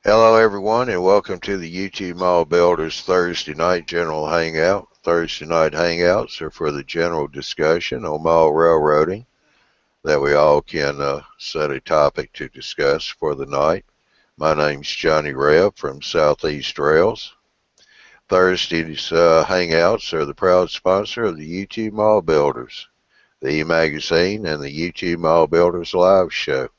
Hello, everyone, and welcome to the YouTube Mall Builders Thursday Night General Hangout. Thursday night hangouts are for the general discussion on mall railroading that we all can set a topic to discuss for the night. My name's Johnny Reb from Southeast Rails. Thursday's hangouts are the proud sponsor of the YouTube Mall Builders, the e-magazine, and the YouTube Mall Builders live show.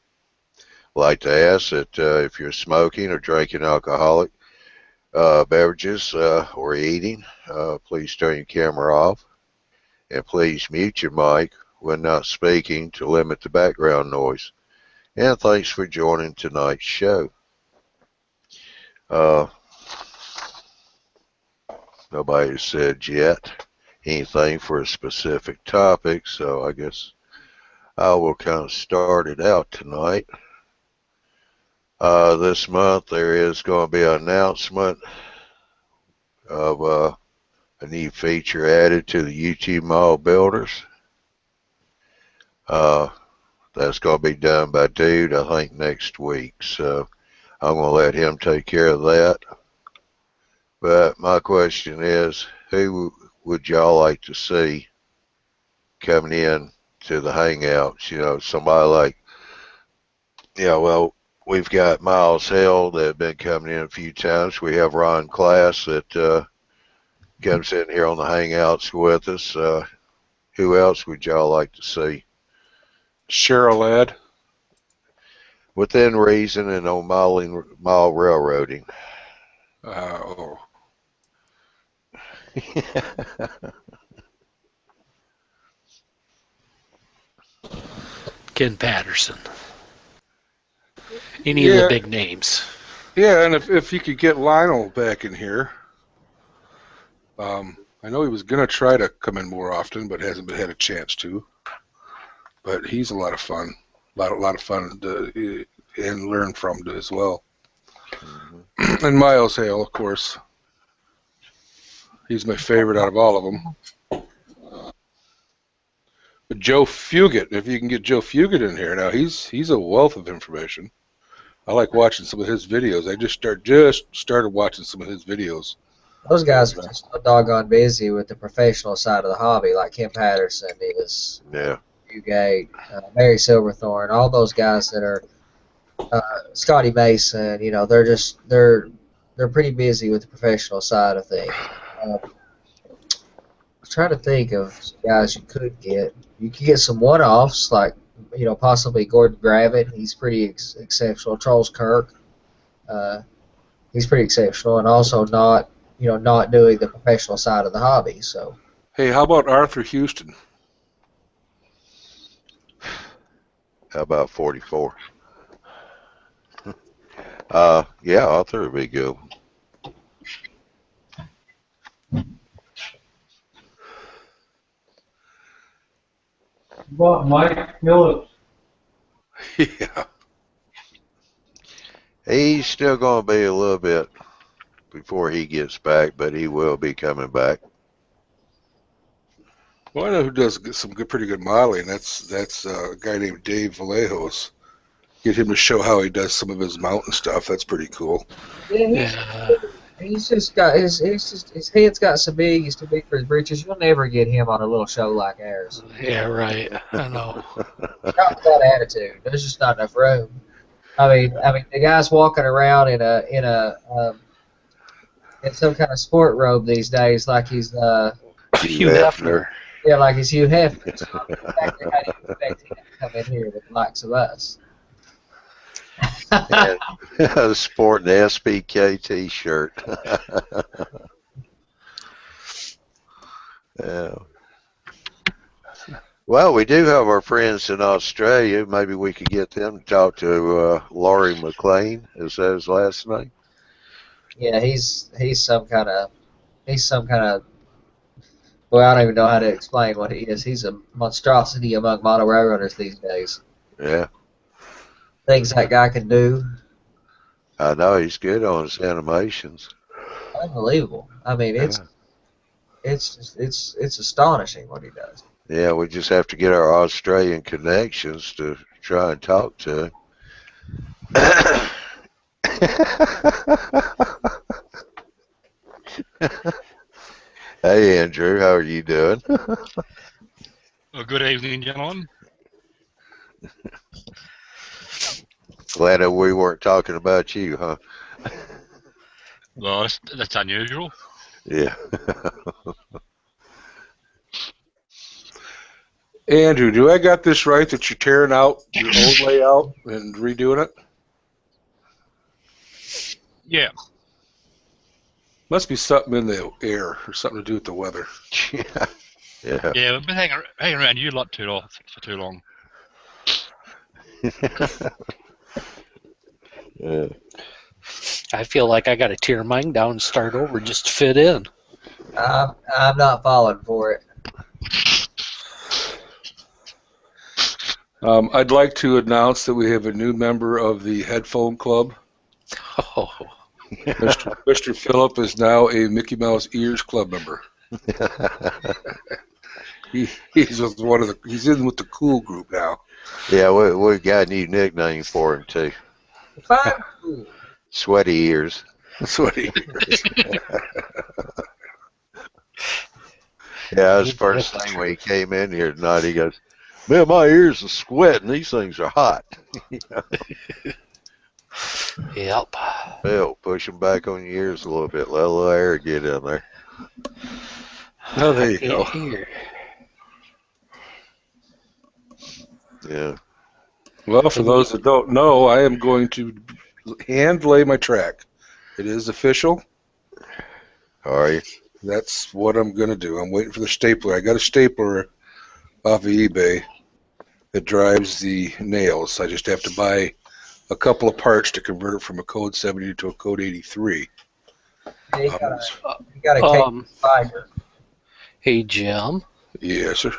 I'd like to ask that if you're smoking or drinking alcoholic beverages or eating, please turn your camera off, and please mute your mic when not speaking to limit the background noise. And thanks for joining tonight's show. Nobody said yet anything for a specific topic, so I guess I will kind of start it out tonight. This month there is going to be an announcement of a new feature added to the YouTube Mall Builders. That's going to be done by Dude, I think, next week. So I'm going to let him take care of that. But my question is, who would y'all like to see coming in to the Hangouts? You know, somebody like, well, we've got Miles Hill that have been coming in a few times. We have Ron Class that comes in here on the Hangouts with us. Who else would y'all like to see? Cheryl Ladd. Within reason and on mall railroading. Ken Patterson. Any of the big names. Yeah, and if you could get Lionel back in here. I know he was going to try to come in more often, but hasn't had a chance to. But he's a lot of fun. A lot of fun to, and learn from as well. Mm-hmm. And Miles Hale, of course. He's my favorite out of all of them. But Joe Fugit, if you can get Joe Fugit in here now, he's a wealth of information. I like watching some of his videos. I just started watching some of his videos. Those guys are just so doggone busy with the professional side of the hobby, like Ken Patterson is. Yeah. Fugate, Barry Silverthorne, all those guys that are Scotty Mason. You know, they're pretty busy with the professional side of things. I was trying to think of guys you could get. You could get some one-offs, like, possibly Gordon Gravitt. He's pretty exceptional. Charles Kirk, he's pretty exceptional, and also not doing the professional side of the hobby. So, hey, how about Arthur Houston? How about 44? Yeah, Arthur would be good. What, Mike Phillips? Yeah. He's still going to be a little bit before he gets back, but he will be coming back. Well, I know who does some pretty good modeling. That's a guy named Dave Vallejos. Get him to show how he does some of his mountain stuff. That's pretty cool. Yeah, he's just got his head's got so big. He's too big for his britches. You'll never get him on a little show like ours. Yeah, right. I know. Not with that attitude. There's just not enough room. I mean, the guy's walking around in some kind of sport robe these days, like he's Hugh Hefner. Yeah, like he's Hugh Hefner. So exactly how do you expect him to come in here with the likes of us? And sporting the SBK T-shirt. Yeah. Well, we do have our friends in Australia. Maybe we could get them to talk to Laurie McLean. Is that his last name? Yeah, he's some kind of. Well, I don't even know how to explain what he is. He's a monstrosity among model railroaders these days. Yeah. Things that guy can do. I know, he's good on his animations. Unbelievable. I mean, it's astonishing what he does. Yeah, we just have to get our Australian connections to try and talk to him. Hey, Andrew, how are you doing? Well, good evening, gentlemen. Glad that we weren't talking about you, huh? Well, that's unusual. Yeah. Andrew, do I got this right that you're tearing out your old layout and redoing it? Yeah. Must be something in the air or something to do with the weather. Yeah. Yeah. Yeah, we've been hanging around you a lot for too long. Yeah. I feel like I got to tear mine down and start over just to fit in. I'm not falling for it. I'd like to announce that we have a new member of the Headphone Club. Oh, Mr. Phillip is now a Mickey Mouse Ears Club member. He's with he's in with the cool group now. Yeah, we got a new nickname for him too. Fine. Cool. Sweaty ears. That's what he is. Yeah, that's the first thing when he came in here tonight. He goes, "Man, my ears are sweating. These things are hot." yep. Phil, push them back on your ears a little bit. Let a little air get in there. Oh, there you Can't go. hear. Yeah. Well, for those that don't know, I am going to hand lay my track. It is official. How are you? That's what I'm going to do. I'm waiting for the stapler. I got a stapler off of eBay that drives the nails. I just have to buy a couple of parts to convert it from a code 70 to a code 83. Yeah, you got a cake spiker. Hey, Jim. Yes, sir.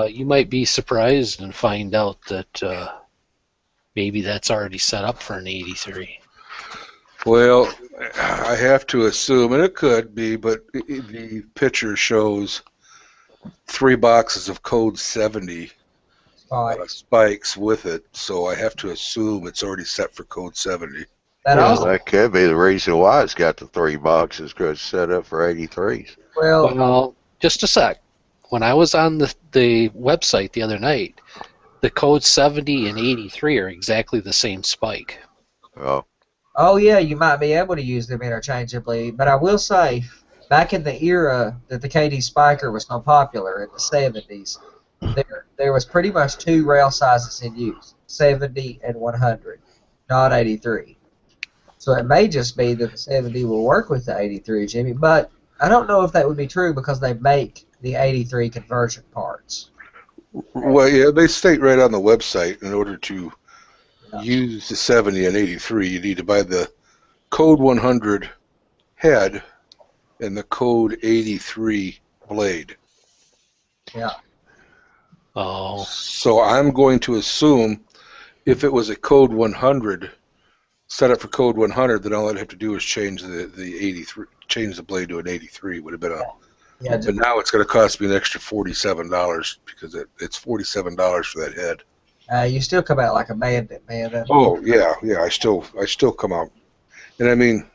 You might be surprised and find out that maybe that's already set up for an 83. Well, I have to assume, and it could be, but the picture shows 3 boxes of code 70 spikes with it, so I have to assume it's already set for code 70. That Well, also, That could be the reason why it's got the 3 boxes, because it's set up for 83s. Well, just a sec. When I was on the website the other night, the code 70 and 83 are exactly the same spike. oh yeah, you might be able to use them interchangeably, but I will say, back in the era that the KD Spiker was so popular in the 70s, there was pretty much 2 rail sizes in use, 70 and 100, not 83. So it may just be that the 70 will work with the 83, Jimmy, but I don't know if that would be true because they make the 83 conversion parts. Well, yeah, they state right on the website in order to use the 70 and 83, you need to buy the code 100 head and the code 83 blade. Yeah. Oh, So I'm going to assume if it was a code 100, set up for code 100, then all I'd have to do is change the 83, change the blade to an 83. Would have been a. Yeah, But now it's going to cost me an extra $47 because it's $47 for that head. you still come out like a bandit, man. Oh yeah, I still come out, and I mean,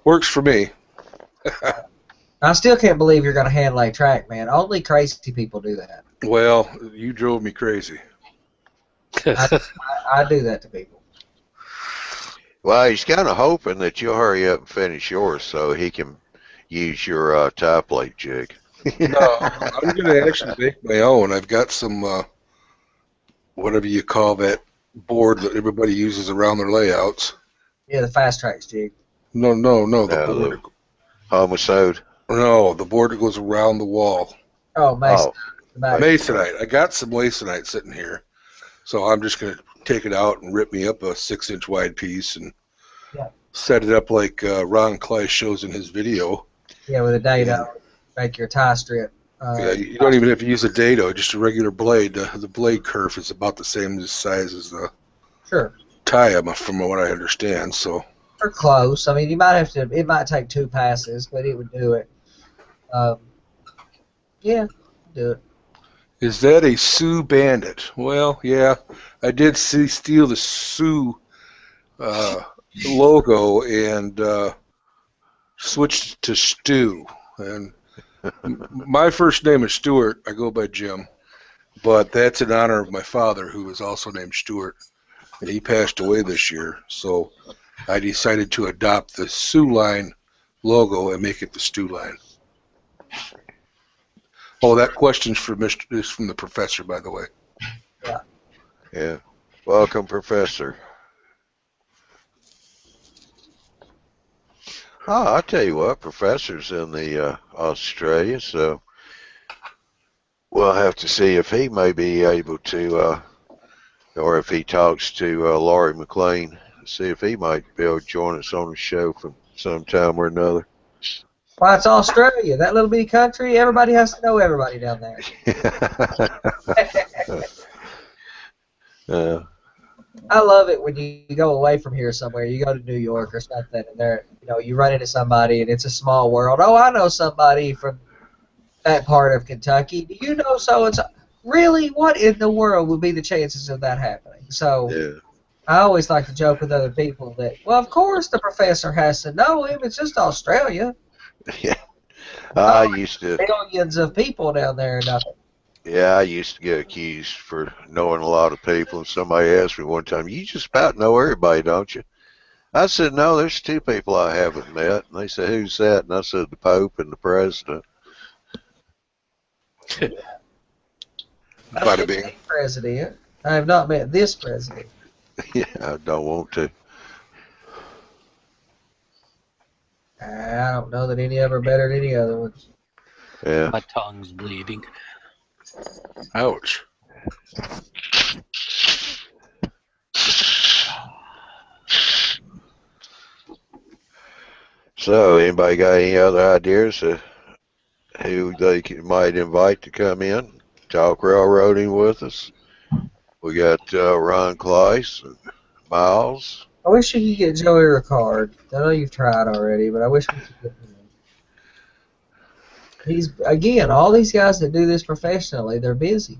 works for me. I still can't believe you're going to hand lay track, man. Only crazy people do that. Well, you drove me crazy. I do that to people. Well, he's kind of hoping that you'll hurry up and finish yours so he can use your tie plate jig. No, I'm going to actually make my own. I've got some, whatever you call that board that everybody uses around their layouts. Yeah, the fast tracks jig. No, the board. Homicide. No, the board that goes around the wall. Oh, Mason. Masonite. I got some Masonite sitting here, so I'm just going to take it out and rip me up a 6-inch wide piece and set it up like Ron Kleiss shows in his video. Yeah, with a dado, make your tie strip. Yeah, you don't even have to use a dado, just a regular blade. The blade kerf is about the same size as the tie, from what I understand. So. Or close. I mean, you might have to. It might take 2 passes, but it would do it. Yeah, do it. Is that a Sioux Bandit? Well, yeah, I did steal the Sioux logo and switched to Stu. And my first name is Stuart. I go by Jim, but that's in honor of my father, who was also named Stuart, and he passed away this year. So I decided to adopt the Sioux Line logo and make it the Stu Line. Oh, that question's is from the professor, by the way. Yeah. Welcome, Professor. Oh, I'll tell you what, Professor's in the Australia, so we'll have to see if he may be able to, or if he talks to Laurie McLean, see if he might be able to join us on the show from some time or another. Why, it's Australia, that little bitty country. Everybody has to know everybody down there. I love it when you go away from here somewhere. You go to New York or something, and there, you run into somebody, and it's a small world. Oh, I know somebody from that part of Kentucky. Do you know so and so? Really? What in the world would be the chances of that happening? So Yeah. I always like to joke with other people that, well, of course the professor has to know him. It's just Australia. Yeah. I used to. Millions of people down there and nothing. Yeah, I used to get accused for knowing a lot of people, and somebody asked me one time, "You just about know everybody, don't you?" I said, "No, there's two people I haven't met." And they said, "Who's that?" And I said, "The Pope and the President." Bada bing. The president. I have not met this president. Yeah, I don't want to. I don't know that any of them are better than any other ones. Yeah. My tongue's bleeding. Ouch. So, anybody got any other ideas of who they might invite to come in, talk railroading with us? We got Ron Kleiss and Miles. I wish you could get Joey Ricard. I know you've tried already, but I wish we could get him. He's, again, all these guys that do this professionally, they're busy.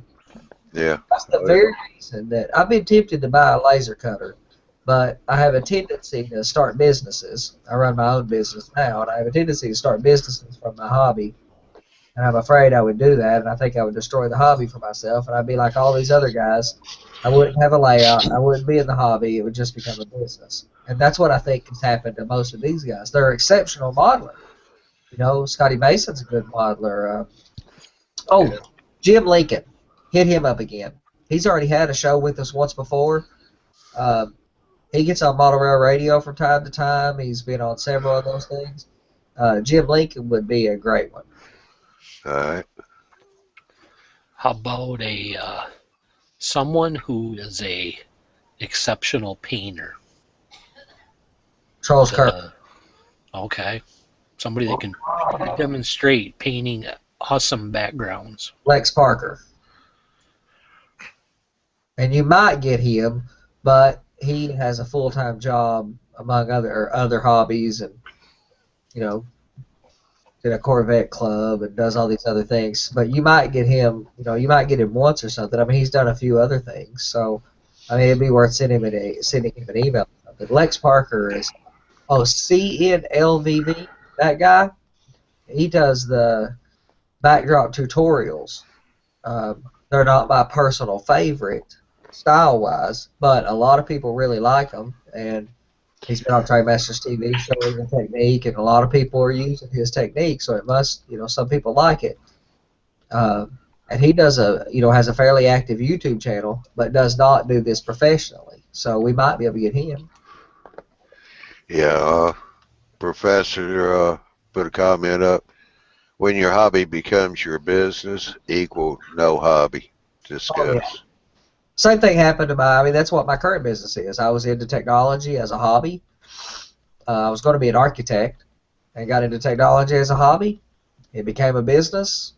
Yeah. That's the very reason that I've been tempted to buy a laser cutter, but I have a tendency to start businesses. I run my own business now, and I have a tendency to start businesses from my hobby. And I'm afraid I would do that, and I think I would destroy the hobby for myself, and I'd be like all these other guys. I wouldn't have a layout. I wouldn't be in the hobby. It would just become a business. And that's what I think has happened to most of these guys. They're exceptional modelers. Scotty Mason's a good modeler. Jim Lincoln. Hit him up again. He's already had a show with us once before. He gets on Model Rail Radio from time to time. He's been on several of those things. Jim Lincoln would be a great one. All right. How about someone who is a exceptional painter? Charles Kirk. Okay. Somebody that can demonstrate painting awesome backgrounds. Lex Parker. And you might get him, but he has a full-time job among other hobbies, and in a Corvette club and does all these other things. But you might get him. You might get him once or something. I mean, he's done a few other things, so I mean, it'd be worth sending him an email. But Lex Parker is CNLVV. That guy, he does the backdrop tutorials. They're not my personal favorite style-wise, but a lot of people really like them, and he's been on Trainmasters TV showing the technique, and a lot of people are using his technique, so it must, some people like it. And he does has a fairly active YouTube channel, but does not do this professionally, so we might be able to get him. Yeah. Professor put a comment up. When your hobby becomes your business, equal no hobby. Discuss. Oh, yeah. Same thing happened to that's what my current business is. I was into technology as a hobby. I was going to be an architect and got into technology as a hobby. It became a business.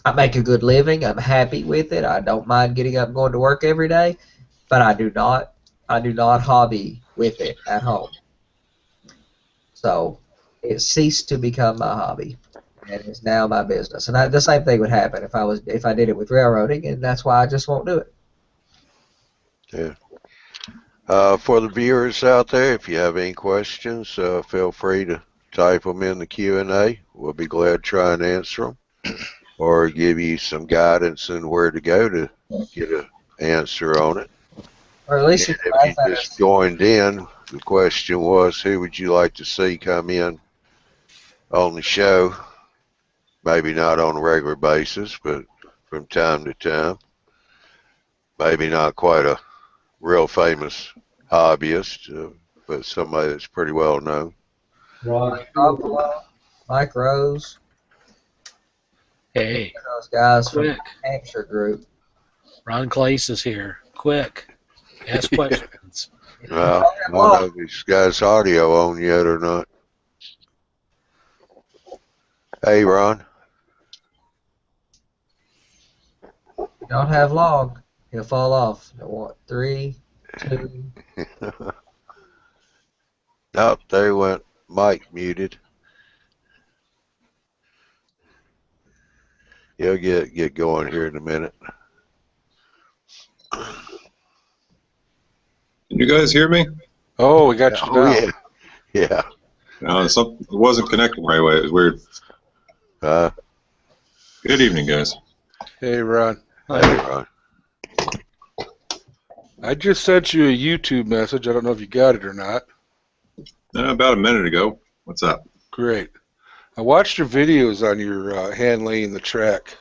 I make a good living. I'm happy with it. I don't mind getting up and going to work every day, but I do not hobby with it at home. So it ceased to become my hobby, and it's now my business. And the same thing would happen if I did it with railroading, and that's why I just won't do it. Yeah. For the viewers out there, if you have any questions, feel free to type them in the Q&A. We'll be glad to try and answer them, or give you some guidance on where to go to get an answer on it. Or at least you can If laugh you at just us. joined in, the question was, who would you like to see come in on the show? Maybe not on a regular basis, but from time to time. Maybe not quite a real famous hobbyist, but somebody that's pretty well known. Mike Buffalo, Mike Rose, Hey, those guys from quick. the Hampshire group. Ron Clace is here. Quick. Ask questions. Well, I don't know if he's got his audio on yet or not. Hey, Ron. Don't have long. He'll fall off. What? 3, 2. Oh, there he went. Mike muted. He'll get going here in a minute. Can you guys hear me? Oh, we got you now. Oh, yeah. It wasn't connecting right away. It was weird. Good evening, guys. Hey, Ron. Hey, Ron. I just sent you a YouTube message. I don't know if you got it or not. About a minute ago. What's up? Great. I watched your videos on your hand laying the track.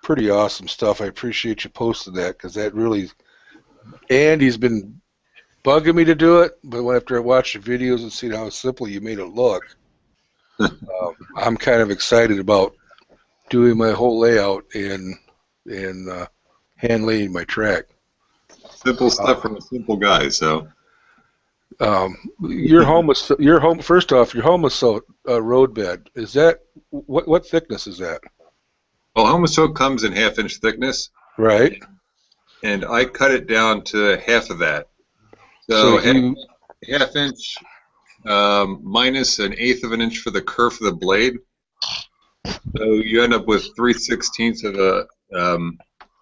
Pretty awesome stuff. I appreciate you posting that, because that really... Andy's been bugging me to do it, but after I watched your videos and seen how simple you made it look, I'm kind of excited about doing my whole layout and hand laying my track. Simple stuff from a simple guy. So Your home is first off, your Homosote road bed. Is that what thickness is that? well, Homosote comes in 1/2 inch thickness, Right. and I cut it down to half of that. So So, you, half inch minus 1/8 of an inch for the curve of the blade. So you end up with 3/16 of the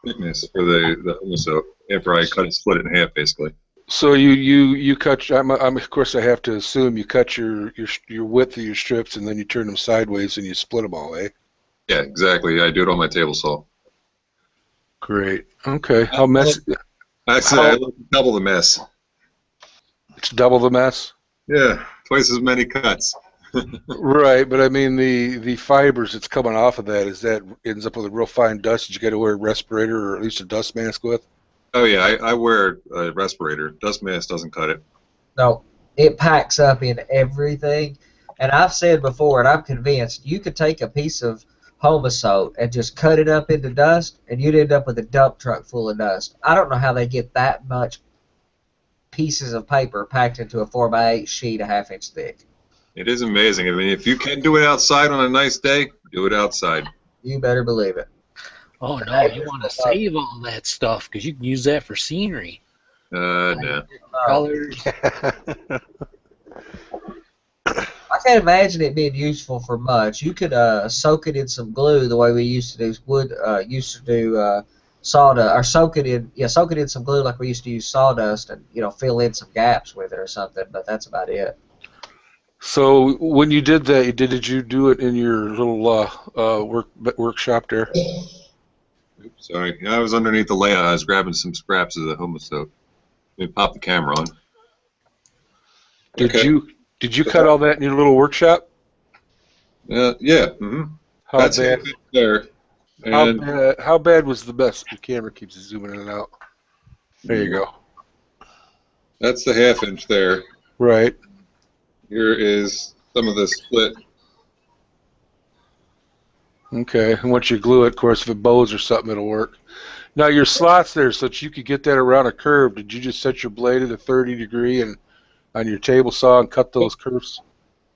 thickness for the Homosote after I split it in half, basically. so you cut. I'm of course I have to assume you cut your width of your strips and then you turn them sideways and you split them all, eh? Yeah, exactly. I do it on my table saw. Great. Okay. How messy? Actually, I look double the mess. It's double the mess. Yeah, twice as many cuts. Right, but I mean the fibers that's coming off of that, is that ends up with a real fine dust that you got to wear a respirator or at least a dust mask with? Oh yeah, I wear a respirator. Dust mask doesn't cut it. No, it packs up in everything. And I've said before, and I'm convinced, you could take a piece of Homosote and just cut it up into dust, and you'd end up with a dump truck full of dust. I don't know how they get that much pieces of paper packed into a 4x8 sheet a 1/2 inch thick. It is amazing. I mean, if you can do it outside on a nice day, do it outside. You better believe it. Oh, no, you want to save all that stuff because you can use that for scenery. No. Colors. I can't imagine it being useful for much. You could soak it in some glue the way we used to do sawdust, or soak it in some glue like we used to use sawdust, and fill in some gaps with it or something. But that's about it. So when you did that, did you do it in your little workshop there? Oops, sorry. Yeah, I was underneath the layout. I was grabbing some scraps of the Homosote. Let me pop the camera on. Did you cut all that in your little workshop? Yeah. Mm-hmm. How That's bad? it there. And How bad was the best? The camera keeps zooming in and out. There you go. that's the 1/2 inch there. Right. Here is some of the split. Okay. And once you glue it, of course, if it bows or something, it'll work. Now your slots there, so that you could get that around a curve. Did you just set your blade at a 30-degree and on your table saw and cut those curves?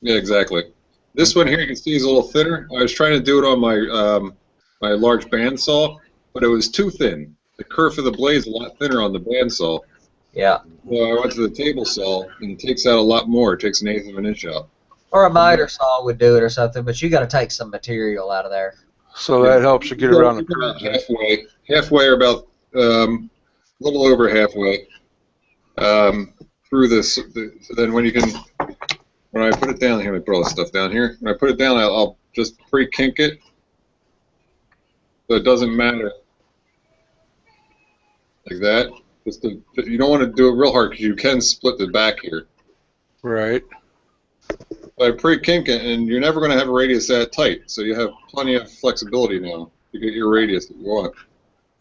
Yeah, exactly. This one here you can see is a little thinner. I was trying to do it on my my large bandsaw, but it was too thin. The curve of the blade is a lot thinner on the bandsaw. Yeah. So I went to the table saw, and it takes out a lot more. It takes 1/8 of an inch out. Or a miter saw would do it or something, but you got to take some material out of there. So that helps you get around the curves. Halfway or about a little over halfway. through this. So then when I put it down, here, let me put all this stuff down here. When I put it down, I'll just pre-kink it, so it doesn't matter. Like that. You don't want to do it real hard because you can split the back here. Right. But I pre-kink it, and you're never going to have a radius that tight, so you have plenty of flexibility now to get your radius that you want.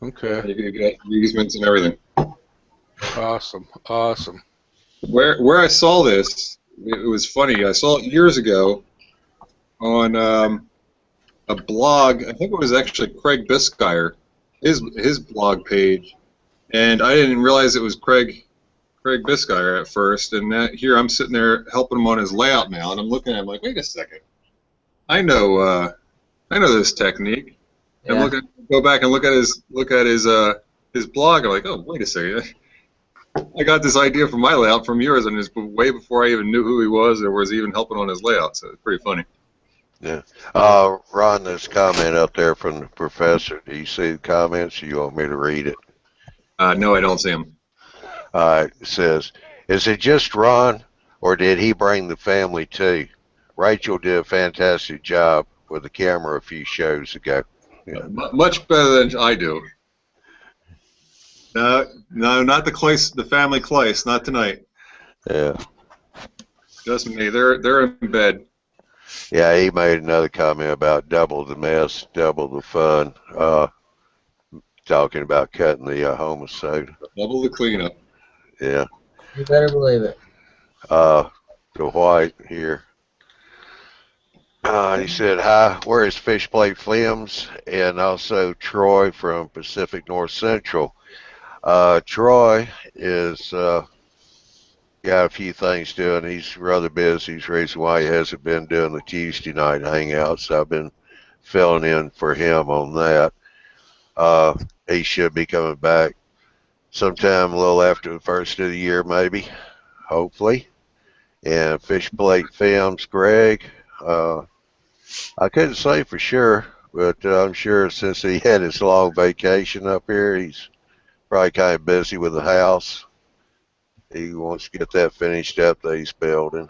Okay. And you can get easements and everything. Awesome. Awesome. Where I saw this, it was funny. I saw it years ago on a blog. I think it was actually Craig Biscyer, his blog page, and I didn't realize it was Craig Biscyer at first. And here I'm sitting there helping him on his layout now, and I'm looking at him like, wait a second, I know this technique. Yeah. And go back and look at his blog. I'm like, oh, wait a second. I got this idea from my layout from yours, and it's way before I even knew who he was or was even helping on his layout. So it's pretty funny. Yeah. Ron, there's a comment up there from the professor. Do you see the comments? Or you want me to read it? No, I don't see him. It says, is it just Ron, or did he bring the family too? Rachel did a fantastic job with the camera a few shows ago. Yeah. Much better than I do. No, not the family Clace, not tonight. Yeah. Just me. They're in bed. Yeah, he made another comment about double the mess, double the fun. Talking about cutting the homicide. Double the cleanup. Yeah. You better believe it. The White here. He said, hi, where is Fishplate Films? And also Troy from Pacific North Central. Troy is got a few things doing. He's rather busy. He's the reason why he hasn't been doing the Tuesday night hangouts. I've been filling in for him on that. He should be coming back sometime a little after the first of the year, maybe, hopefully. And Fishplate Films, Greg, I couldn't say for sure, but I'm sure since he had his long vacation up here, he's probably kind of busy with the house. He wants to get that finished up that he's building.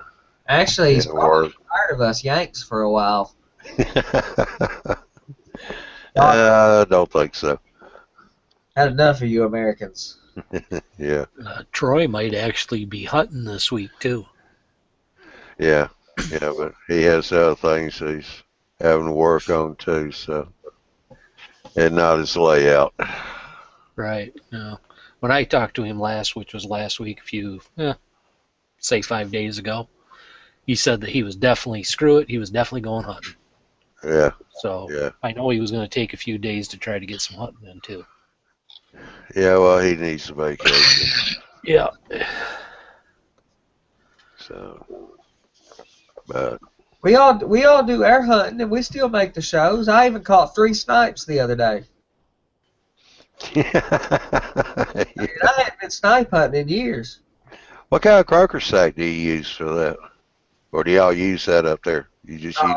Actually, he's And probably work. tired of us Yanks for a while. I don't think so. Had enough of you Americans. Yeah, Troy might actually be hunting this week too. yeah, but he has other things he's having to work on too, so, and not his layout. Right. No. When I talked to him which was last week, say 5 days ago, he said that he was definitely he was definitely going hunting. Yeah, So yeah. I know he was going to take a few days to try to get some hunting in too. Yeah, well, he needs a vacation. Yeah. So, but We all do air hunting, and we still make the shows. I even caught 3 snipes the other day. I mean, I hadn't been snipe hunting in years. What kind of croaker sack do you use for that? Or do y'all use that up there? You just use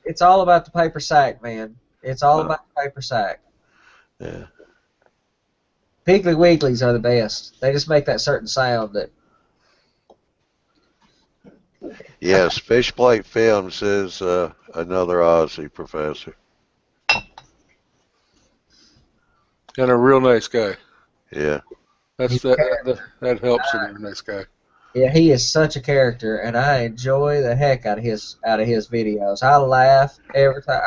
It's all about the paper sack, man. It's all about the paper sack. Yeah. Piggly Wigglies are the best. They just make that certain sound that. Yes, Fishplate Films is another Aussie professor. And a real nice guy. Yeah. That helps him. A nice guy. Yeah, he is such a character, and I enjoy the heck out of his videos. I laugh every time.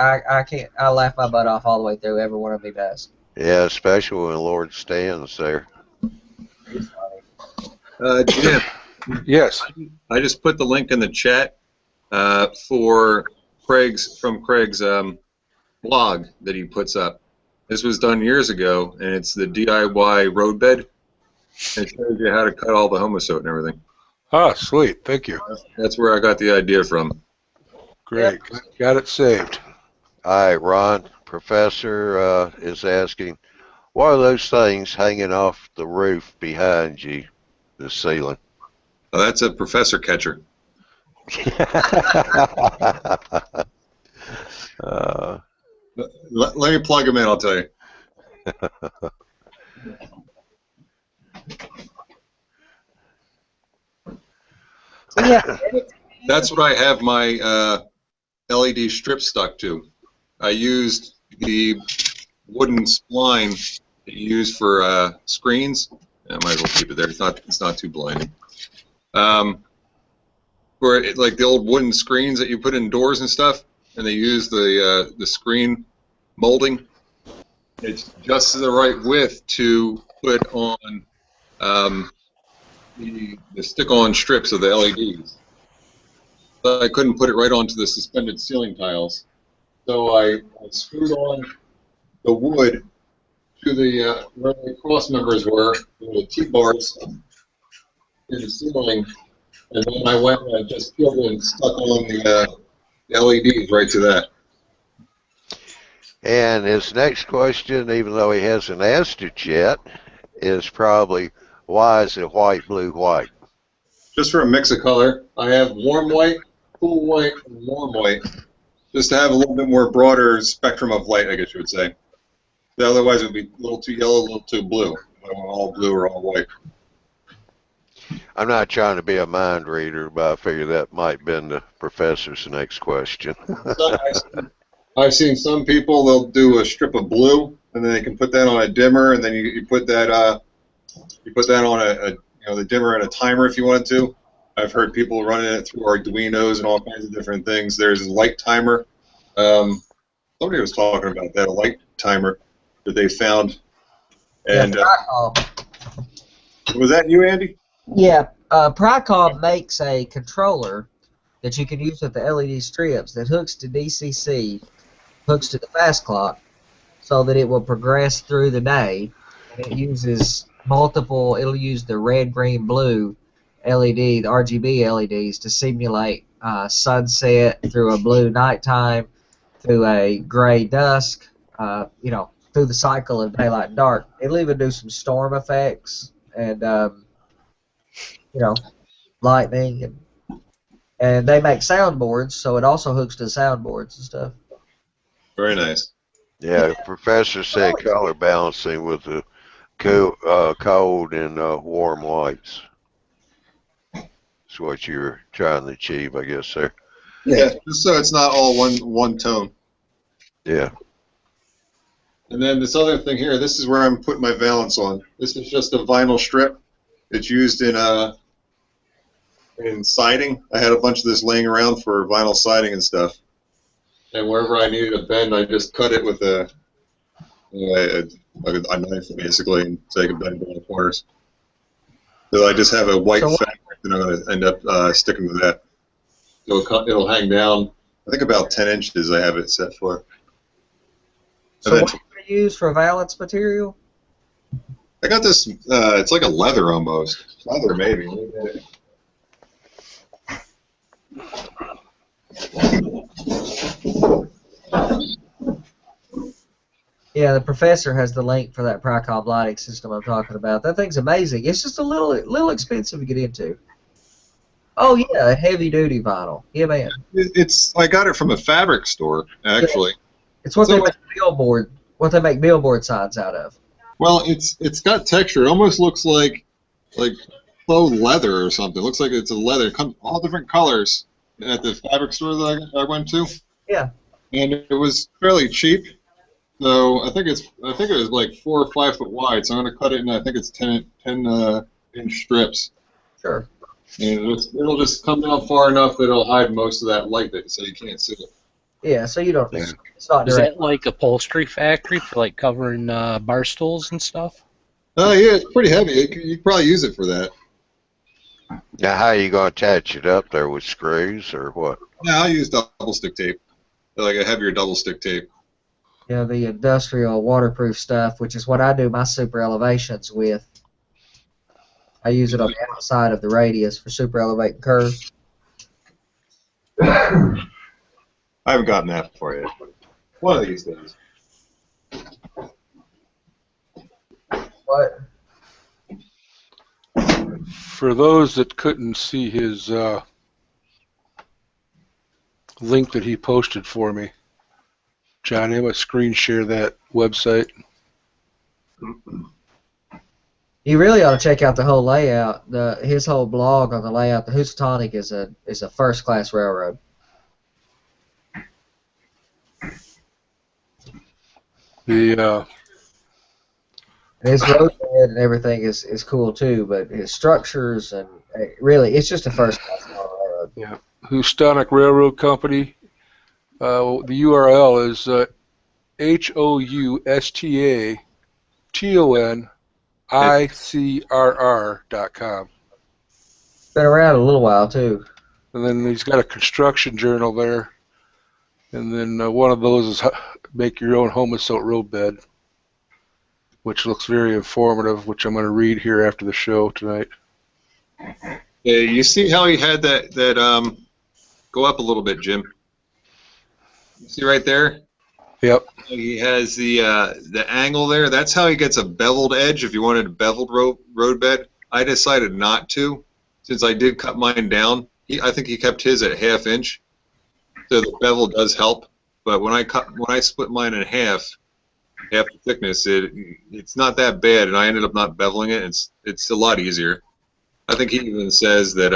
I laugh my butt off all the way through every one of them he does. Yeah, especially when Lord stands there. Jim, Yes. I just put the link in the chat for Craig's blog that he puts up. This was done years ago, and it's the DIY roadbed. It shows you how to cut all the homosote and everything. Ah, sweet. Thank you. That's where I got the idea from. Great. Got it saved. All right, Ron, Professor is asking, what are those things hanging off the roof behind you, the ceiling? Oh, that's a professor catcher. Let me plug him in, I'll tell you. Yeah. That's what I have my LED strip stuck to. I used the wooden spline that you use for screens. I might as well keep it there. It's not too blinding. Like the old wooden screens that you put in doors and stuff, and they use the screen molding. It's just the right width to put on the stick-on strips of the LEDs. But I couldn't put it right onto the suspended ceiling tiles, so I screwed on the wood to the where the cross members were, the T-bars in the ceiling, and then I went and I just peeled and stuck on the LEDs right to that. And his next question, even though he hasn't asked it yet, is probably, why is it white, blue, white? Just for a mix of color, I have warm white, cool white, and warm white, just to have a little bit more broader spectrum of light, I guess you would say. Otherwise, it would be a little too yellow, a little too blue. I don't want all blue or all white. I'm not trying to be a mind reader, but I figure that might have been the professor's next question. I've seen some people, they'll do a strip of blue, and then they can put that on a dimmer, and then you put that on the dimmer and a timer if you wanted to. I've heard people running it through Arduinos and all kinds of different things. There's a light timer. Somebody was talking about that, a light timer that they found. And was that you, Andy? Yeah, Prycom makes a controller that you can use with the LED strips that hooks to DCC, hooks to the fast clock, so that it will progress through the day. And it uses multiple, it'll use the red, green, blue LED, the RGB LEDs to simulate sunset through a blue nighttime, through a gray dusk, through the cycle of daylight and dark. It'll even do some storm effects and, lightning. And they make soundboards, so it also hooks to soundboards and stuff. Very nice. Yeah, the professor said color balancing with the cold and warm whites. That's what you're trying to achieve, I guess, sir. Yeah, just so it's not all one tone. Yeah. And then this other thing here, this is where I'm putting my valance on. This is just a vinyl strip. It's used in siding. I had a bunch of this laying around for vinyl siding and stuff. And wherever I needed a bend, I just cut it with a knife, basically, and so I can bend it in the corners. So I just have a white fabric, and I'm going to end up sticking to that. It'll hang down, I think about 10 inches I have it set for. So what do you use for valance material? I got this, it's like a leather almost. Leather, maybe. Yeah, the professor has the link for that Prycom lighting system I'm talking about. That thing's amazing. It's just a little expensive to get into. Oh yeah, heavy duty vinyl. Yeah, man. I got it from a fabric store, actually. It's what they make billboard signs out of. Well, it's got texture. It almost looks like faux leather or something. It looks like it's a leather. It comes all different colors at the fabric store that I went to. Yeah. And it was fairly cheap. So I think it was like 4 or 5 foot wide. So I'm going to cut it in. I think it's 10 inch strips. Sure. And it'll just come down far enough that it'll hide most of that light, so you can't see it. Yeah. So you don't. Yeah. It's not Is direct. that like upholstery factory for like covering bar stools and stuff? Oh yeah, it's pretty heavy. You could probably use it for that. Now, how are you going to attach it up there with screws or what? Yeah, I'll use double stick tape, like a heavier double stick tape. Yeah, the industrial waterproof stuff, which is what I do my super elevations with. I use it on the outside of the radius for super elevating curves. I haven't gotten that for you. One of these days. What? For those that couldn't see his link that he posted for me, Johnny, I'm going to screen share that website. You really ought to check out the whole layout. His whole blog on the layout. The Housatonic is a first class railroad. The And his roadbed and everything is cool too, but his structures and really, it's just a first class railroad. yeah, Houstonic Railroad Company. The URL is HOUSTATONICRR.com. Been around a little while too. And then he's got a construction journal there. And then one of those is make your own Homosote roadbed, which looks very informative, which I'm going to read here after the show tonight. Yeah, you see how he had that go up a little bit, Jim. You see right there? Yep. He has the angle there. That's how he gets a beveled edge. If you wanted a beveled roadbed, I decided not to, since I did cut mine down. I think he kept his at 1/2 inch, so the bevel does help. But when I split mine in half the thickness, it's not that bad, and I ended up not beveling it. It's a lot easier. I think he even says that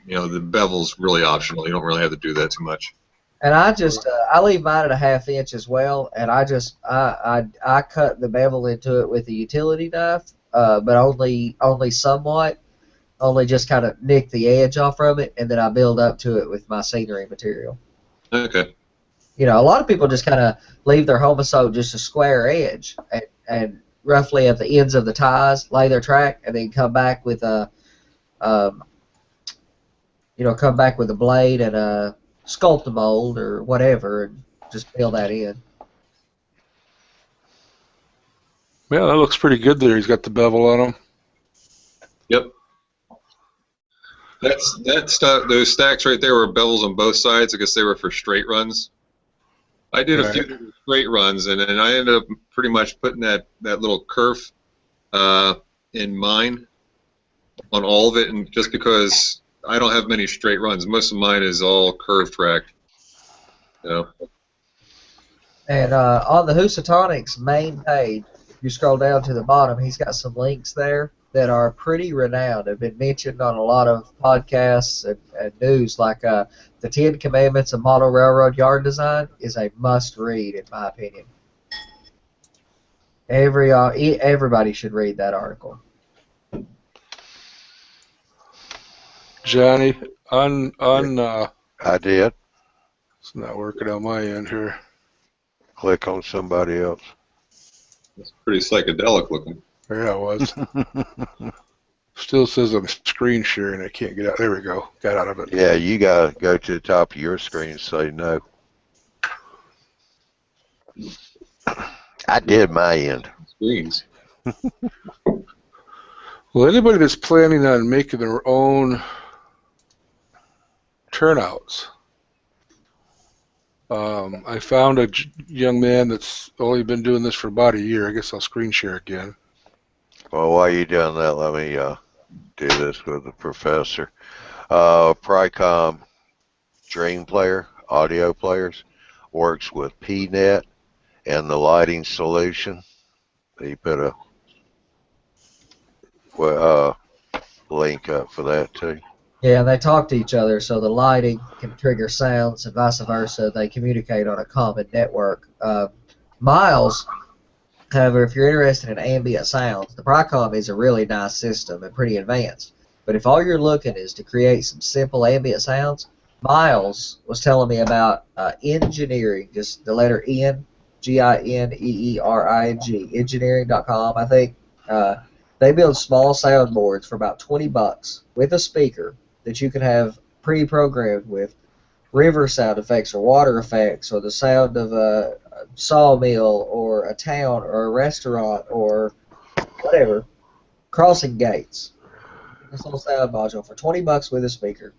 the bevel's really optional. You don't really have to do that too much. And I just I leave mine at a 1/2 inch as well, and I cut the bevel into it with a utility knife, but only somewhat, only just kind of nick the edge off from it, and then I build up to it with my scenery material. Okay. You know, a lot of people just kind of leave their Homosote just a square edge, and roughly at the ends of the ties lay their track, and then come back with a blade and a Sculptamold or whatever, and just fill that in. Yeah, that looks pretty good there. He's got the bevel on him. Yep. Those stacks right there were bevels on both sides. I guess they were for straight runs. I did a few straight runs, and then I ended up pretty much putting that little kerf in mine on all of it, and just because I don't have many straight runs, most of mine is all curve tracked. And on the Housatonic's main page, if you scroll down to the bottom, he's got some links there that are pretty renowned, have been mentioned on a lot of podcasts and news, like the 10 Commandments of Model Railroad Yard Design is a must-read, in my opinion. Everybody should read that article. Johnny, on I did. it's not working on my end here. Click on somebody else. It's pretty psychedelic looking. There I was. Still says I'm screen sharing. I can't get out. There we go. Got out of it. Yeah, you gotta go to the top of your screen and say no. I did my end. Screens. Well, anybody that's planning on making their own turnouts, I found a young man that's only been doing this for about a year. I guess I'll screen share again. Well, while you're doing that, let me do this with the professor. Prycom Dream Player, audio players, works with PNet and the lighting solution. He put a link up for that too. Yeah, and they talk to each other, so the lighting can trigger sounds and vice versa. They communicate on a common network. Miles, however, if you're interested in ambient sounds, the Prycom is a really nice system and pretty advanced. But if all you're looking is to create some simple ambient sounds, Miles was telling me about engineering, just the letter N, Gineering, engineering.com, I think. They build small soundboards for about $20 with a speaker that you can have pre-programmed with river sound effects or water effects or the sound of a sawmill or a town or a restaurant or whatever, crossing gates. This little sound module for $20 with a speaker